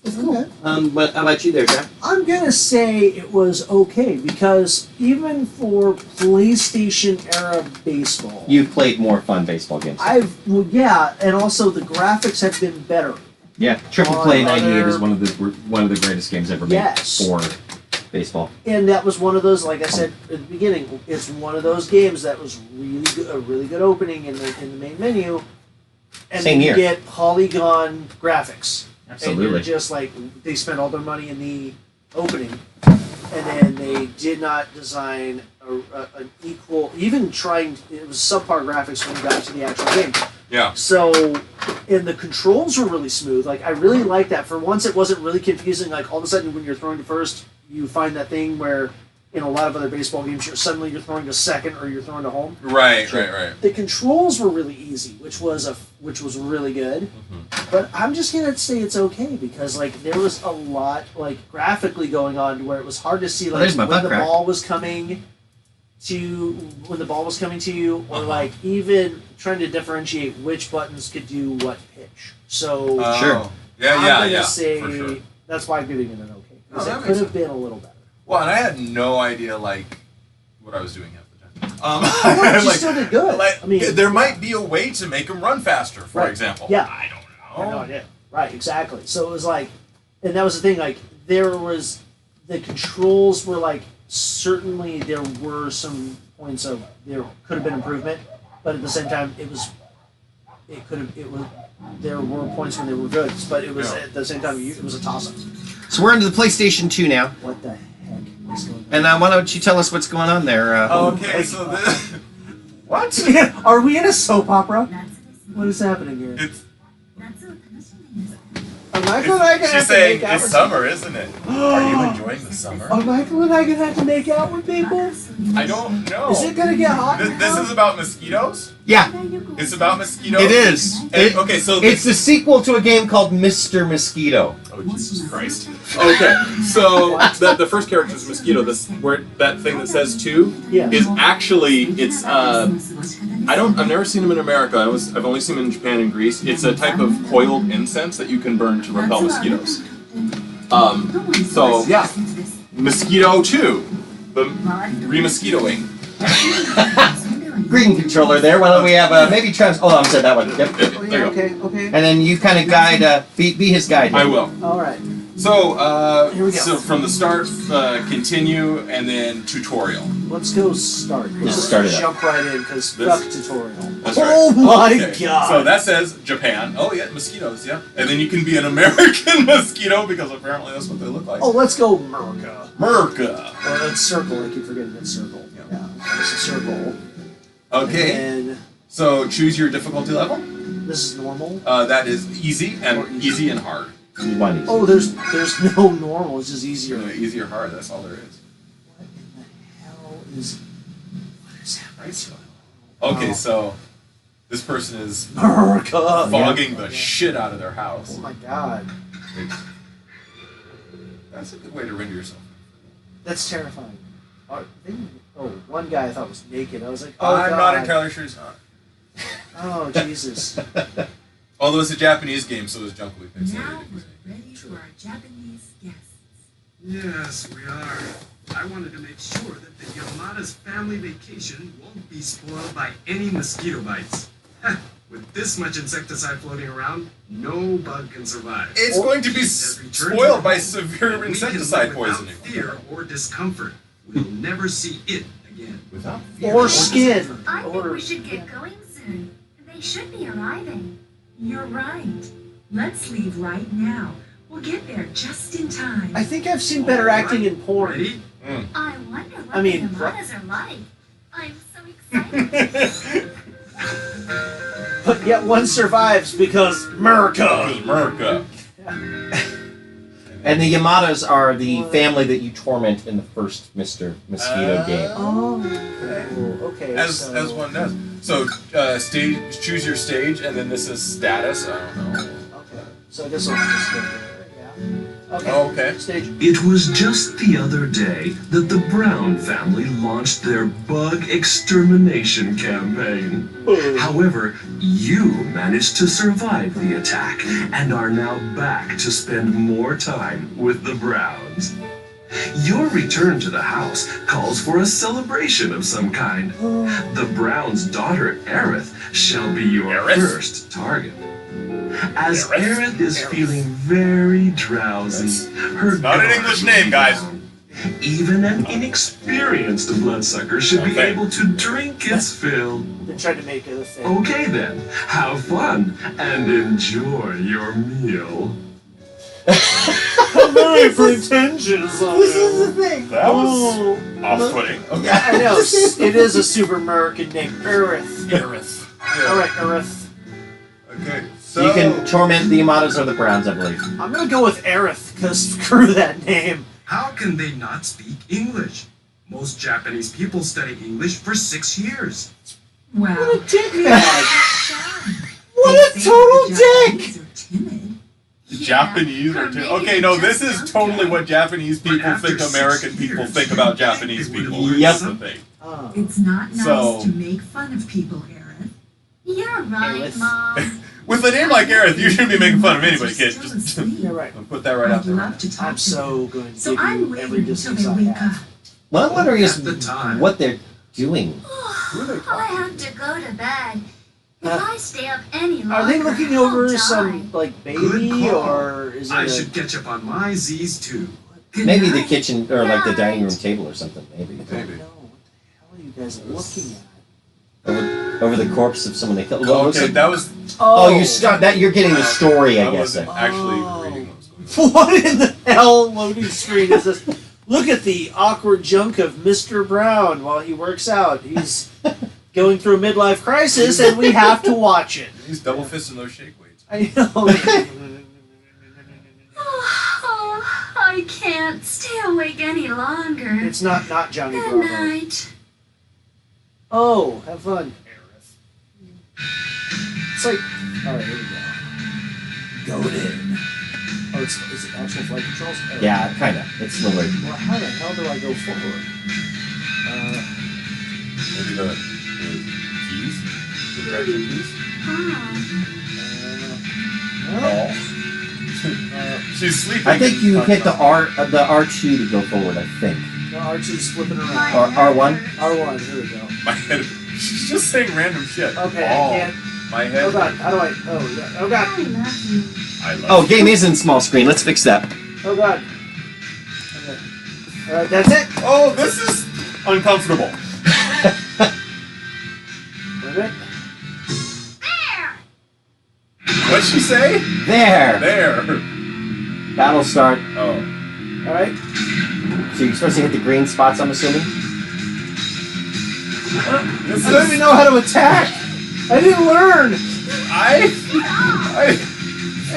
Okay. But how about you there, Jack? I'm gonna say it was okay because even for PlayStation era baseball, You've played more fun baseball games. yeah, and also the graphics have been better. Yeah, Triple On Play '98 is other- one of the greatest games ever made Yes. for baseball. And that was one of those, like I said at the beginning, it's one of those games that was really good, a really good opening in the main menu, and Same then you year. get polygon graphics. And Absolutely. you're just like, they spent all their money in the opening, and then they did not design an equal, even trying, it was subpar graphics when you got to the actual game. Yeah. So, and the controls were really smooth. Like, I really like that. For once, it wasn't really confusing. Like, all of a sudden, when you're throwing to first, you find that thing where, in a lot of other baseball games, suddenly you're throwing to second or you're throwing to home. Right. Sure. Right. The controls were really easy, which was really good. But I'm just gonna say it's okay because like there was a lot like graphically going on to where it was hard to see like there's my when butt the crack. ball was coming to you, or like even trying to differentiate which buttons could do what pitch. So Sure. Yeah. I'm Yeah. gonna Yeah. say For sure. that's why I'm giving it an okay because Oh, that it makes could have sense. been a little better. Well, and I had no idea like what I was doing half the time. But you still did good. Like, I mean, there might be a way to make them run faster, for Right. example. Yeah. I don't I know. have no idea. Right, exactly. So it was like, and that was the thing. Like there was, the controls were like certainly there were some points of there could have been improvement, but at the same time it was there were points when they were good, but it was Yeah. at the same time it was a toss up. So we're into the PlayStation 2 now, What the heck is going on? and why don't you tell us what's going on there? Okay, so what? Are we in a soap opera? What is happening here? It's I'm I gonna She's have to saying make out it's with summer, isn't it? Are you enjoying the summer? Am I gonna have to make out with people? I don't know. Is it gonna get hot? This is about mosquitoes? Yeah, It's about mosquitoes? it is. Okay, so It's the sequel to a game called Mr. Mosquito. Oh, Jesus Christ. Okay, so the first character is Mosquito. That thing that says 2 Yeah. is actually, I've never seen them in America. I've only seen them in Japan and Greece. It's a type of coiled incense that you can burn to repel mosquitoes. So, yeah. Mosquito 2. The re-mosquitoing. Green controller there. Why don't we have maybe trans? Oh, I'm said that one. Yep. There you go. Okay. And then you kind of guide, be his guide. I will. All right. So, Here we go. so from the start, continue, and then tutorial. Let's go start. Let's Just start it up. jump right in because This- fuck tutorial. That's right. Oh my Okay, god. So that says Japan. Oh yeah, mosquitoes. Yeah, and then you can be an American mosquito because apparently that's what they look like. Oh, let's go America. America. Or that's circle. I keep forgetting that circle. Yeah. It's a circle. Okay. And So choose your difficulty level. this is normal. That is easy and Or easy. and hard. One. Oh, there's no normal. It's just easier. Easy or hard. That's all there is. What in the hell is? What is happening? Okay, Oh. so this person is America. fogging the shit out of their house. Oh my god. That's a good way to render yourself. That's terrifying. One guy I thought was naked. I was like, oh I'm god. not entirely sure he's not. Oh Jesus. Although it's a Japanese game, so his junk will be pixelated. Now we're ready for our Japanese guests. Yes, we are. I wanted to make sure that the Yamada's family vacation won't be spoiled by any mosquito bites. With this much insecticide floating around, no bug can survive. It's going to be spoiled by severe We can insecticide live without poisoning. fear or discomfort. We'll never see it again. Without Or skin. I think Or we should get going soon. They should be arriving. You're right. Let's leave right now. We'll get there just in time. I think I've seen better acting in porn. Ready? I wonder what I mean, the Yamadas are like. I'm so excited. But yet one survives because America. America. And the Yamadas are the family that you torment in the first Mr. Mosquito game. Oh, okay. As one does. So choose your stage, and then this is status. I don't know. Okay. So I guess I'll just go there. Yeah. Okay. Oh, okay. Stage. It was just the other day that the Brown family launched their bug extermination campaign. However, you managed to survive the attack and are now back to spend more time with the Browns. Your return to the house calls for a celebration of some kind. The Brown's daughter, Aerith, shall be your Aerith? first target. As Aerith? Aerith is feeling very drowsy, her not an guard English will name, be guys. down. Even an inexperienced bloodsucker should be Okay. able to drink its fill. They tried to make it a thing. Okay then, have fun and enjoy your meal. Very pretentious. This is the thing. That was off-putting. Okay. I know. It is a super American name. Aerith. Aerith. All right, Aerith. Okay. So You can torment the Yamadas or the Browns, I believe. I'm gonna go with Aerith because screw that name. How can they not speak English? Most Japanese people study English for 6 years. Wow. What a dick Really bag. shy. What They a say total the dick. Japanese are timid. the Japanese are too. Okay, no, this is totally what Japanese But people after think 6 American people years, think about they Japanese would've people. learned That's the something. thing. Oh. It's not nice So- to make fun of people, Aerith. You're right, Aerith. Mom. With a name like Aerith, you shouldn't be making fun of anybody, kid. Still Just asleep. You're right. put that right out I'd there. love to talk I'm to so them. going to So give I'm you waiting every until distance they I wake have. up. What I'm wondering is At the time. what they're doing. I have to go to bed. If I stay up any longer, Are they looking I'll over die. some like Good baby call. or is it? I a- should catch up on my Z's too. Good Maybe the night. kitchen or like the dining room Night. table or something. Maybe I don't Maybe. know. What the hell are you guys looking at? over the corpse of someone they killed. Well, it looks Okay, like- that was. oh, you start that. You're getting the story, I I guess. wasn't Then. actually Oh. reading what was going on. What in the hell loading screen is this? Look at the awkward junk of Mr. Brown while he works out. He's going through a midlife crisis, and we have to watch it. He's double fisting those shake weights. I know. I can't stay awake any longer. It's not Johnny Good Bravo. night. Oh, have fun. It's like, all right, here we go. Going in. Oh, is it actual flight controls? Oh. Yeah, kind of. It's a little weird. Well, how the hell do I go forward? Maybe the keys? The direction keys? No. She's sleeping. I think you and- hit the R2 to go forward. I think. No, Archie's flipping around. Or R1. R1, here we go. My head. She's just saying random shit. Okay, Oh, I can't. my head. Oh god, how do I? Oh, yeah. Oh god. I love you. I love Oh, game is in small screen. Let's fix that. Oh god. Okay. Alright, that's it. Oh, this is uncomfortable. Wait a minute. What'd she say? There. There. Battle start. Oh. Alright. So you're supposed to hit the green spots, I'm assuming? This I don't even know how to attack. I didn't learn. I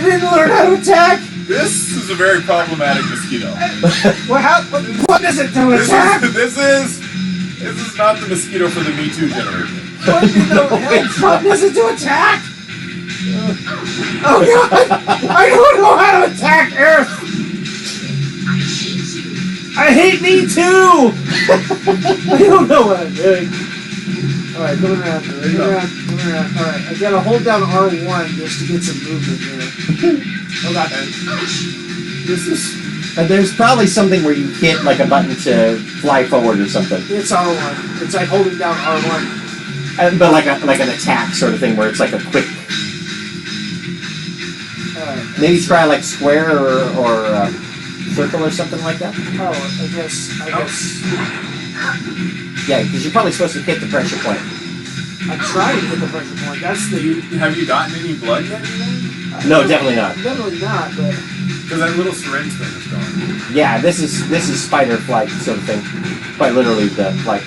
didn't learn how to attack. This is a very problematic mosquito. What does it do attack? This is not the mosquito for the Me Too generation. What in the hell button does it do attack? Oh god! I don't know how to attack Earth! I hate me too! I don't know what I'm doing. Alright, coming around. Coming around. Alright, I gotta hold down R1 just to get some movement here. Oh god. This is. And there's probably something where you hit like a button to fly forward or something. It's R1. It's like holding down R1. But like an attack sort of thing where it's like a quick. Alright. Maybe try like square or circle or something like that. Oh, I guess. Yeah, because you're probably supposed to hit the pressure point. I'm trying to hit the pressure point. That's the. Have you gotten any blood yet? No, definitely not. Definitely not, but. Because that little syringe thing is gone. Yeah, this is fight or flight sort of thing. Quite literally the flight.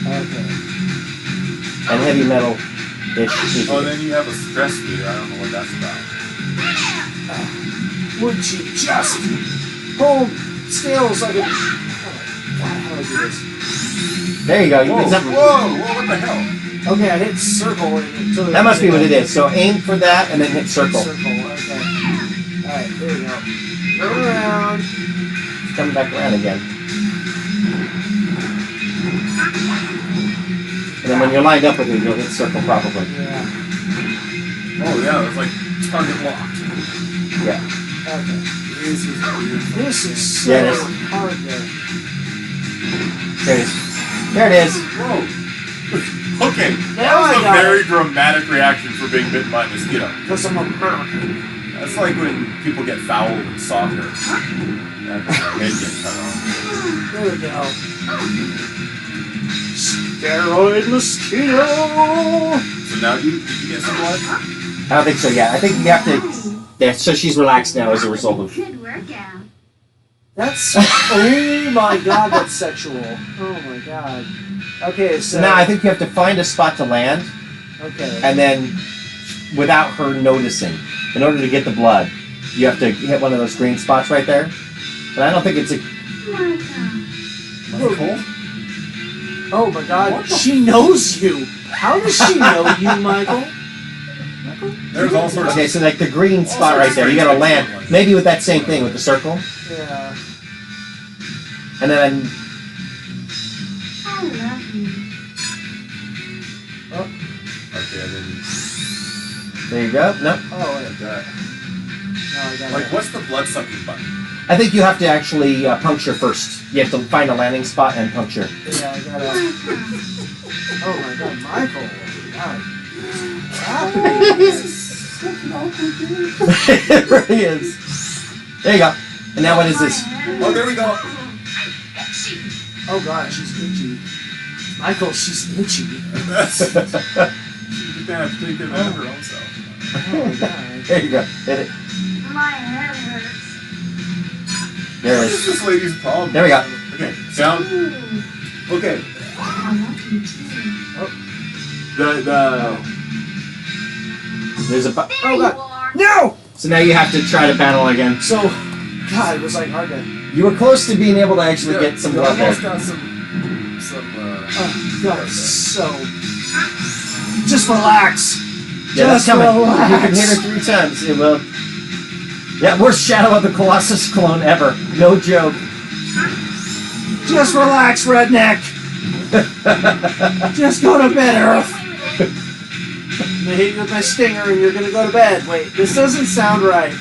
Okay. And heavy metal ish. Oh, then you have a stress meter. I don't know what that's about. Would you just hold still so I can. How do I do this? There you go. You Whoa, did something. whoa, what the hell? Okay, I hit circle. That must be what it is. So aim for that and then hit circle. Circle, okay. Alright, there we go. Turn around. It's coming back around again. And then when you're lined up with it, you'll hit circle probably. Yeah. Oh, yeah, it's like target locked. Yeah. Okay. This is so Yeah, it is. hard there. There it is. There it is. Whoa. Okay, Now I that was a got very dramatic reaction for being bitten by a mosquito. Because I'm American. That's like when people get fouled in soccer. That head gets cut off. There we go. Steroid mosquito! So now did you get some blood? I don't think so yet. I think you have to. Yeah, so she's relaxed now as a result of. Good workout. That's. Oh my god, that's sexual. Oh my god. Okay, so. Now I think you have to find a spot to land, Okay. and then, without her noticing, in order to get the blood, you have to hit one of those green spots right there. And I don't think it's a. Michael? Oh my god, she knows you! How does she know you, Michael? There's all sorts Okay, of. so like the green spot right there, you gotta land. Maybe with that same thing with the circle, Yeah. and then I love you. Okay, then. there you go. No, Oh, wait. Like that. No, I got Like, it. what's the blood sucking button? I think you have to actually puncture first. You have to find a landing spot and puncture. Yeah, I got it. Oh my god, Michael. God. What's happening? It really is. There you go. And now what is this? Oh, there we go. Oh god, she's itchy. Michael, she's itchy. That's. She's gonna have to take care of her own self. Oh my god. There you go. Hit it. My head hurts. There it What is. is this lady's problem? There we go. Okay, down. Okay, I love you too. the. There's a. There Oh, you God. are. No! So now you have to try to battle again. So, God, it was like hard to. You were close to being able to actually get some blood there. almost got some Oh, God, so. Just relax. Yeah, that's Just coming. relax. You can hit her 3 times. It will. Yeah, worst Shadow of the Colossus clone ever. No joke. Just relax, redneck. Just go to bed, Earth. I'm gonna hit you with my stinger and you're gonna go to bed. Wait, this doesn't sound right.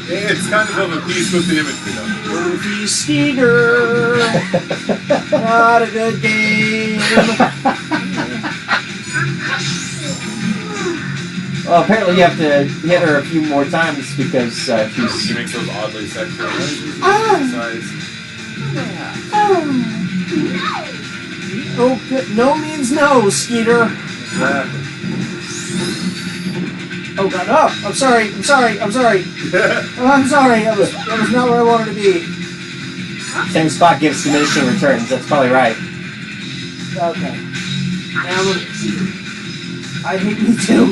It's kind of a piece with the imagery, though. Earthy Skeeter. Not a good game. Well, apparently you have to hit her a few more times because She she's... makes those oddly sexual noises. Size. Oh, good. No means no, Skeeter. Exactly. Oh God, no! I'm sorry. Oh, I'm sorry. That was not where I wanted to be. Same spot gives diminishing returns. That's probably right. Okay. Now I hate me too.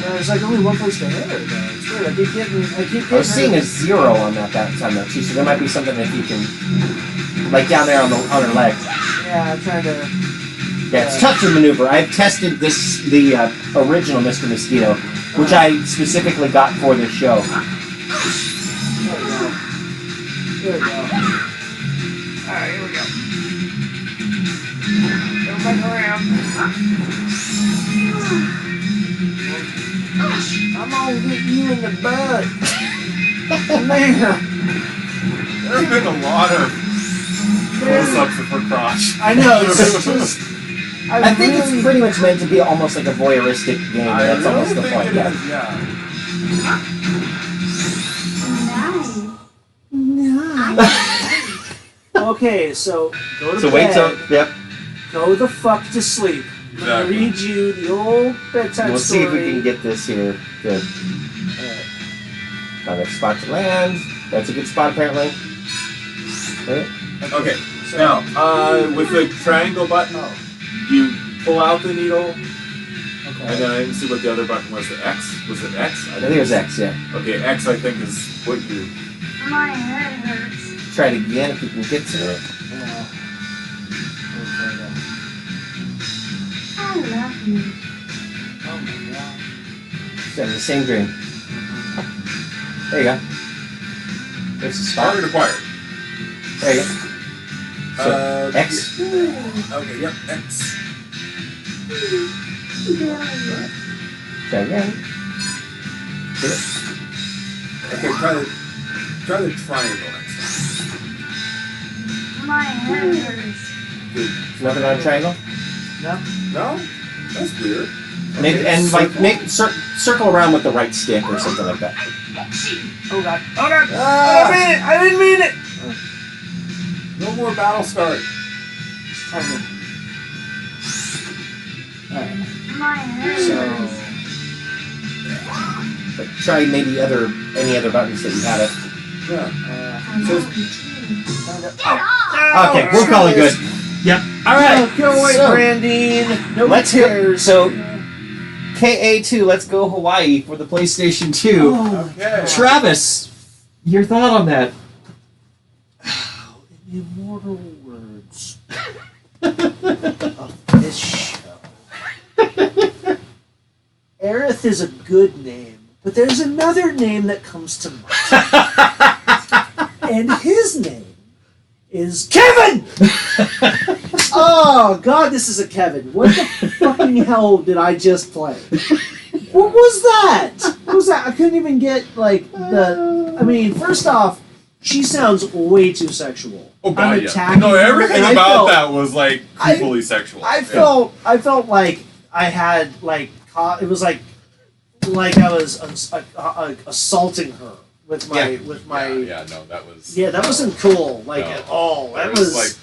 Yeah, there's like only one place to hit her, though. It's weird. I keep getting I was seeing a 0 on that time though too, so there might be something that you can, like down there on her leg. Yeah, I'm trying to. Yeah, it's tough to maneuver. I've tested the original Mr. Mosquito, which I specifically got for this show. There we go. Alright, here we go. Go back around. I'm gonna get you in the butt. Man. There's been a lot of close-ups of her crotch. I know, it's just... I think it's pretty much meant to be almost like a voyeuristic game, and that's almost the point. Yeah. Okay, so go to So bed. wait till... Yep. Go the fuck to sleep. I'm gonna Exactly. read you the old bedtime We'll story. see if we can get this here. Good. Another spot to land. That's a good spot, apparently. Right? Okay. Now, with the triangle button, you pull out the needle, and then I didn't see what the other button was. The X? Was it X? I think it was X, yeah. Okay, X I think is what you... My head hurts. Try it again if you can get to it. I love you. Oh my god. It's the same dream. There you go. There's the spot. Target acquired. There you go. So, X. Okay, yep, X. Try again. Hit it. Okay, try the triangle next My head hurts. Nothing on triangle? time. No? That's weird. Maybe, and like make circle around with the right stick or something like that. Oh god. Oh god. I didn't mean it. No more battle start. Alright. My head So hurts. But try maybe any other buttons that you had it. Yeah. I love you too. Okay, we'll call it good. Yep. All right. Go away, So, Brandine. Nobody let's go. cares. So KA2, Let's Go Hawaii for the PlayStation 2. Oh, Okay. Travis, your thought on that? immortal words of this show. Aerith is a good name, but there's another name that comes to mind. And his name is Kevin! Oh, God, this is a Kevin. What the fucking hell did I just play? What was that? What was that? I couldn't even get, like, I mean, first off, she sounds way too sexual. Oh god, I'm yeah. attacking No, her, everything and I about felt- that was like creepily sexual. I felt like I had like it was like I was assaulting her with my Yeah, no, that was that wasn't cool no. at all. That was was like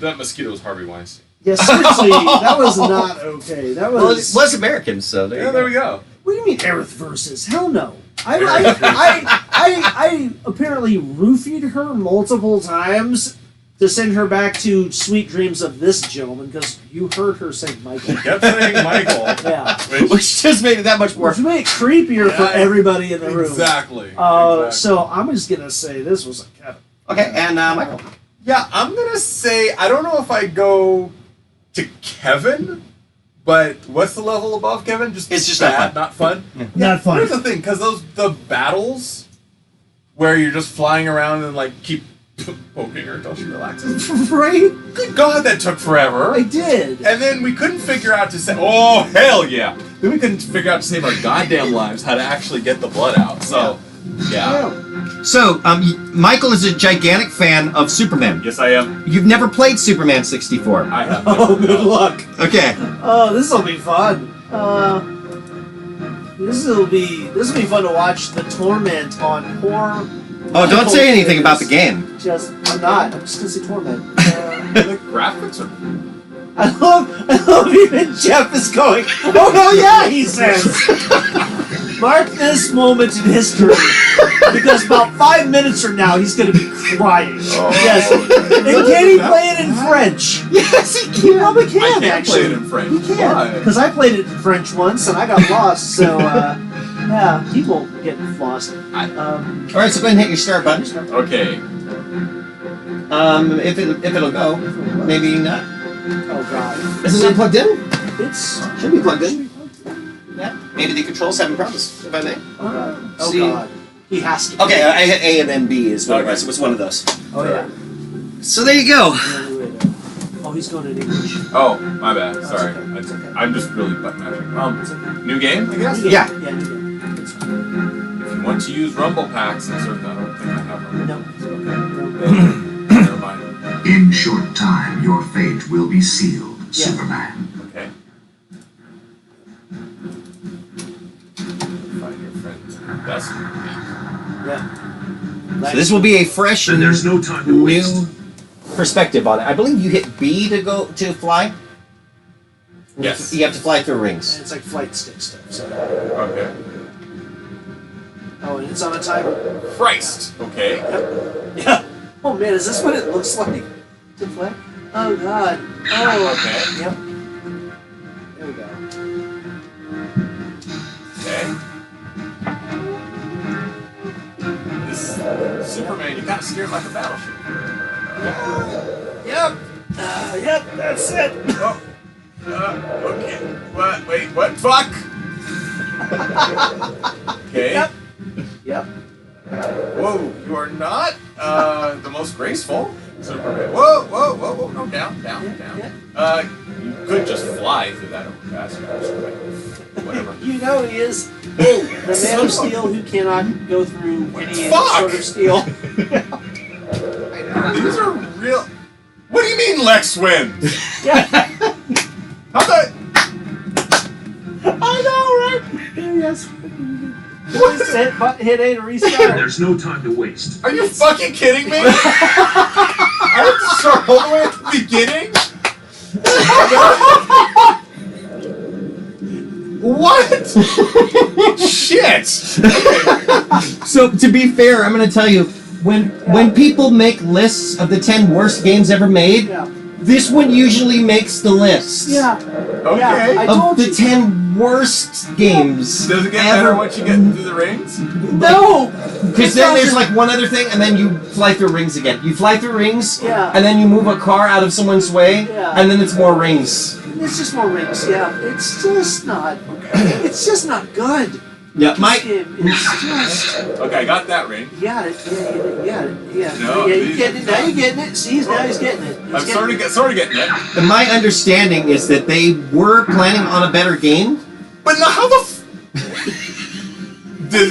that mosquito was Harvey Weinstein. yeah, seriously, that was not okay. That Well, it was was American, so there Yeah, you there go. we go. what do you mean Aerith versus? Hell no. I apparently roofied her multiple times to send her back to sweet dreams of this gentleman, because you heard her say Michael. Kept saying Michael. Yeah. Which just made it that much more. Which made it creepier for Yeah, everybody in the room. Exactly. So I'm just gonna say this was a Kevin. Okay, and Michael. Yeah, I'm gonna say I don't know if I go to Kevin, but what's the level above Kevin? It's just bad, not fun. Not fun. Here's the thing, because the battles where you're just flying around and like keep poking her until she relaxes. Right? Good God, that took forever. I did. And then we couldn't figure out to say, oh hell yeah! Then we couldn't figure out to save our goddamn lives how to actually get the blood out. So, yeah. So, Michael is a gigantic fan of Superman. Yes, I am. You've never played Superman 64. I have. Oh, good luck. Okay. Oh, this will be fun. This will be fun to watch the torment on poor. Oh, don't say anything about the game. I'm not. I'm just gonna say torment. The graphics are. I love even Jeff is going, oh no, yeah, he says. Mark this moment in history, because about 5 minutes from now he's going to be crying. Yes. And can he play it in French? Yes, he can. He probably can, I can't actually. play it in French. He can. Why? Because I played it in French once and I got lost, so yeah, he won't get lost. Alright, so go ahead and hit your start button. Okay. If it'll go. Maybe not. Oh god. Is it not plugged in? It's Should be plugged in. Yeah. Maybe the controls having problems, if I may. oh See. god. He has to. Okay, I hit A and then B is what it was. It was one of those. Oh yeah. So there you go. Oh, he's going in English. Oh, my bad. Sorry. okay. It's okay. I'm just really button mashing. New game, I guess? Yeah. Yeah, you do. It's fine. If you want to use Rumble packs, insert that. I don't think I have Rumble. No. Okay. Never mind. In short time, your fate will be sealed, Yeah. Superman. Okay. Find your friends. That's Yeah. So this will be a fresh Then there's no time to waste. new perspective on it. I believe you hit B to go to fly. Yes. You have to fly through rings. And it's like flight stick stuff. So. okay. Oh, and it's on a timer. Christ. Okay. Yeah. Oh man, is this what it looks like to play? Oh god. Oh. Okay. Yep. There we go. Okay. This Superman, you gotta steer it like a battleship. Yep. Yep. That's it. Oh. Okay. What? Wait. What? Fuck. Okay. Yep. Yep. Whoa, you are not the most graceful Superman. Whoa, whoa, whoa, whoa, no, down. You could just fly through that overpass. Whatever. You know he is the Man of Steel who cannot go through any Fuck! sort of steel. These are real. What do you mean Lex wins? Yeah. How the? I know, right? Yes. Hit A to restart. There's no time to waste. Are you fucking kidding me? I have to start all the way at the beginning? What? Shit! So to be fair, I'm going to tell you, when people make lists of the 10 worst games ever made, Yeah. this one usually makes the list. Yeah. Okay. Yeah, I Of told the you. 10 worst games. Does it get ever. better once you get through the rings? No. Because then there's like one other thing, and then you fly through rings again. You fly through rings, Yeah. and then you move a car out of someone's way, Yeah. and then it's more rings. It's just more rings. Yeah. It's just not. It's just not good. Yeah, This game is just. Okay, I got that ring. You got it. Yeah. No, yeah, you these- getting it. Now you're getting it. See, now he's getting it. I'm sort of getting it. And my understanding is that they were planning on a better game. But now how the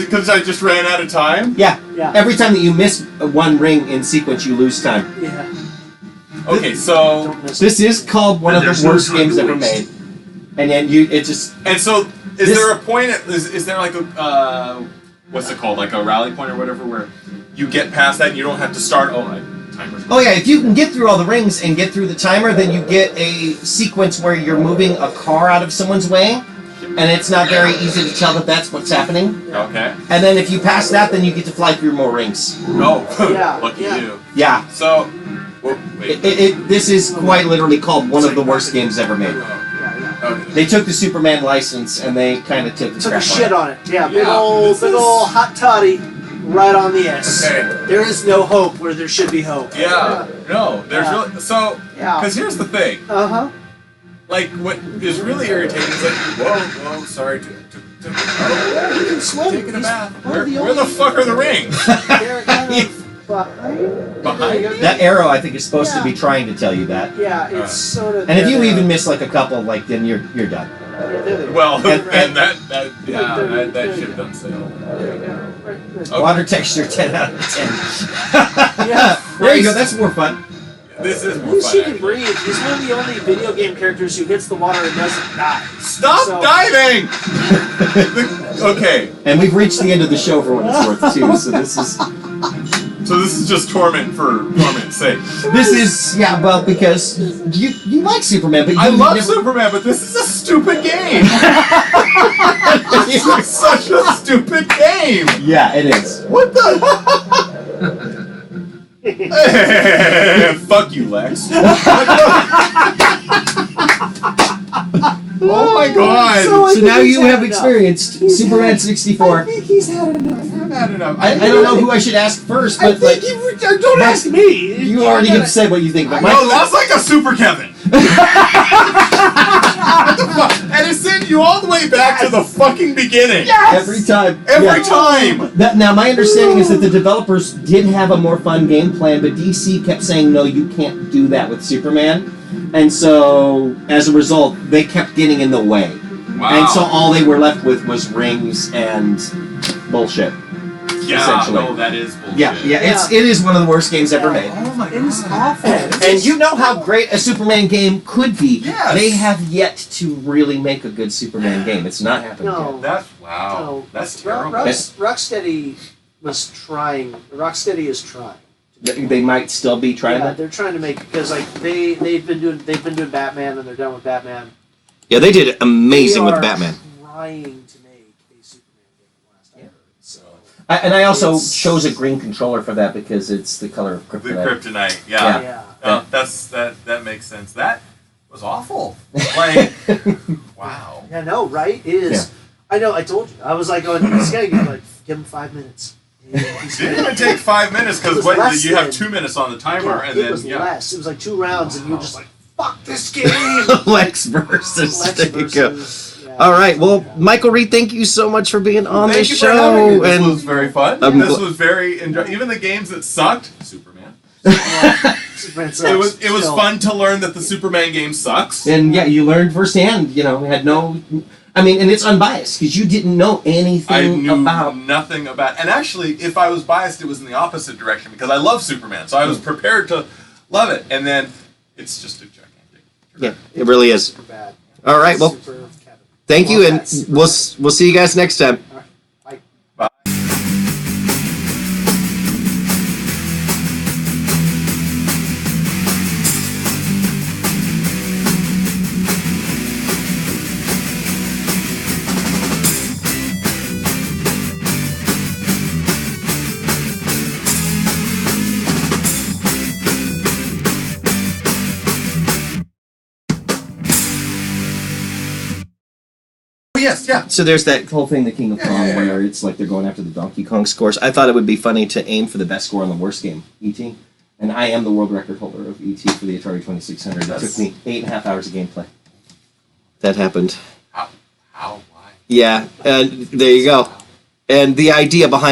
because I just ran out of time? Yeah. Yeah. Every time that you miss one ring in sequence, you lose time. Yeah. Okay, so Don't miss This is called one And of there's the no worst time games to ever waste. made. And then it just is This- there a point? Is there like a what's it called? Like a rally point or whatever, where you get past that and you don't have to start. Oh, my timer's. Oh yeah, if you can get through all the rings and get through the timer, then you get a sequence where you're moving a car out of someone's way, and it's not very easy to tell that that's what's happening. Okay. And then if you pass that, then you get to fly through more rings. No. Yeah, Lucky yeah. you. Yeah. So Well, wait. This is quite literally called one of the worst games ever made. Okay. They took the Superman license and they kind of took the Took a crap shit on it. Yeah, big old hot toddy right on the S. Okay. There is no hope where there should be hope. Yeah. No, there's Yeah. really so. Yeah. Because here's the thing. Uh-huh. Like, what is really irritating is like, whoa, sorry to You can swim. taking a bath. one of Where the fuck are the rings? They're kind of behind. Behind you. That arrow, I think, is supposed to be Yeah. trying to tell you that. Yeah, it's sort of. And if you there. even miss like a couple, like then you're done. Yeah, there they go. Well, And- and that there you ship go. done sailed. There you go. Right there. Water texture 10 out of 10. Yeah. There you go. That's more fun. This is At more least fun. he can Actually. breathe. He's one of the only video game characters who hits the water and doesn't die. Stop So- diving! Okay, And we've reached the end of the show for what it's worth too. So so this is just torment for torment's sake. this is well because you like Superman, but I you love never, Superman, but this is a stupid game. This is such a stupid game. Yeah, it is. What the? Fuck you, Lex. Oh my god. So now you have experienced Superman 64. He's had enough. I've had enough. I don't know who I should ask first, but like Don't ask me. you already have said what you think. But No, that's like a Super Kevin. What the fuck? And it sent you all the way back to the fucking beginning. every time. Every Yeah. time. Now, my understanding is that the developers did have a more fun game plan, but DC kept saying, no, you can't do that with Superman. And so, as a result, they kept getting in the way. Wow. And so all they were left with was rings and bullshit. Yeah, essentially. no, that is bullshit. Yeah. It is one of the worst games ever made. Oh my It is god. awful. And you know how great a Superman game could be. Yes. They have yet to really make a good Superman game. It's not happened No. That's wow. No. That's Rock- terrible. Rocksteady was trying. Rocksteady is trying. yet. They might still be trying Yeah, that. they're trying to make because like they've been doing Batman and they're done with Batman. Yeah, they did amazing They with are Batman. Trying to make a Superman game last I heard. So And I also It's- chose a green controller for that because it's the color of The kryptonite. kryptonite. Yeah. yeah. No, that makes sense. That was awful. Like, wow. Yeah, no, right? It is. I know. I told you. I was like, going, he's gotta give him 5 minutes. He's Didn't gonna- even take 5 minutes It because was what less you have than- 2 minutes on the timer, Yeah, and it then was less. It was like 2 rounds, and you were just like, "Fuck this game." Lex versus. Lex There you go. versus. Yeah. All right. Well, Michael Reed, thank you so much for being on Thank the you for having me. show. This And was very fun. I'm This gl- was very even the games that sucked. Superman. Superman sucks. It was Still. fun to learn that the Superman game sucks. And yeah, you learned firsthand. You know, had no. I mean, and it's unbiased because you didn't know I anything knew about. nothing about, and actually, if I was biased, it was in the opposite direction because I love Superman, so I was prepared to love it, and then it's just a gigantic. yeah, it really is. Super bad. All right. Well, Super Kevin. thank you, Well, and that's- we'll see you guys next time. Bye. Oh yes, yeah. So there's that whole thing, the King of Kong, Yeah, yeah, yeah. where it's like they're going after the Donkey Kong scores. I thought it would be funny to aim for the best score on the worst game, E.T. And I am the world record holder of E.T. for the Atari 2600. It took me 8.5 hours of gameplay. That happened. How? Why? Yeah, and there you go. And the idea behind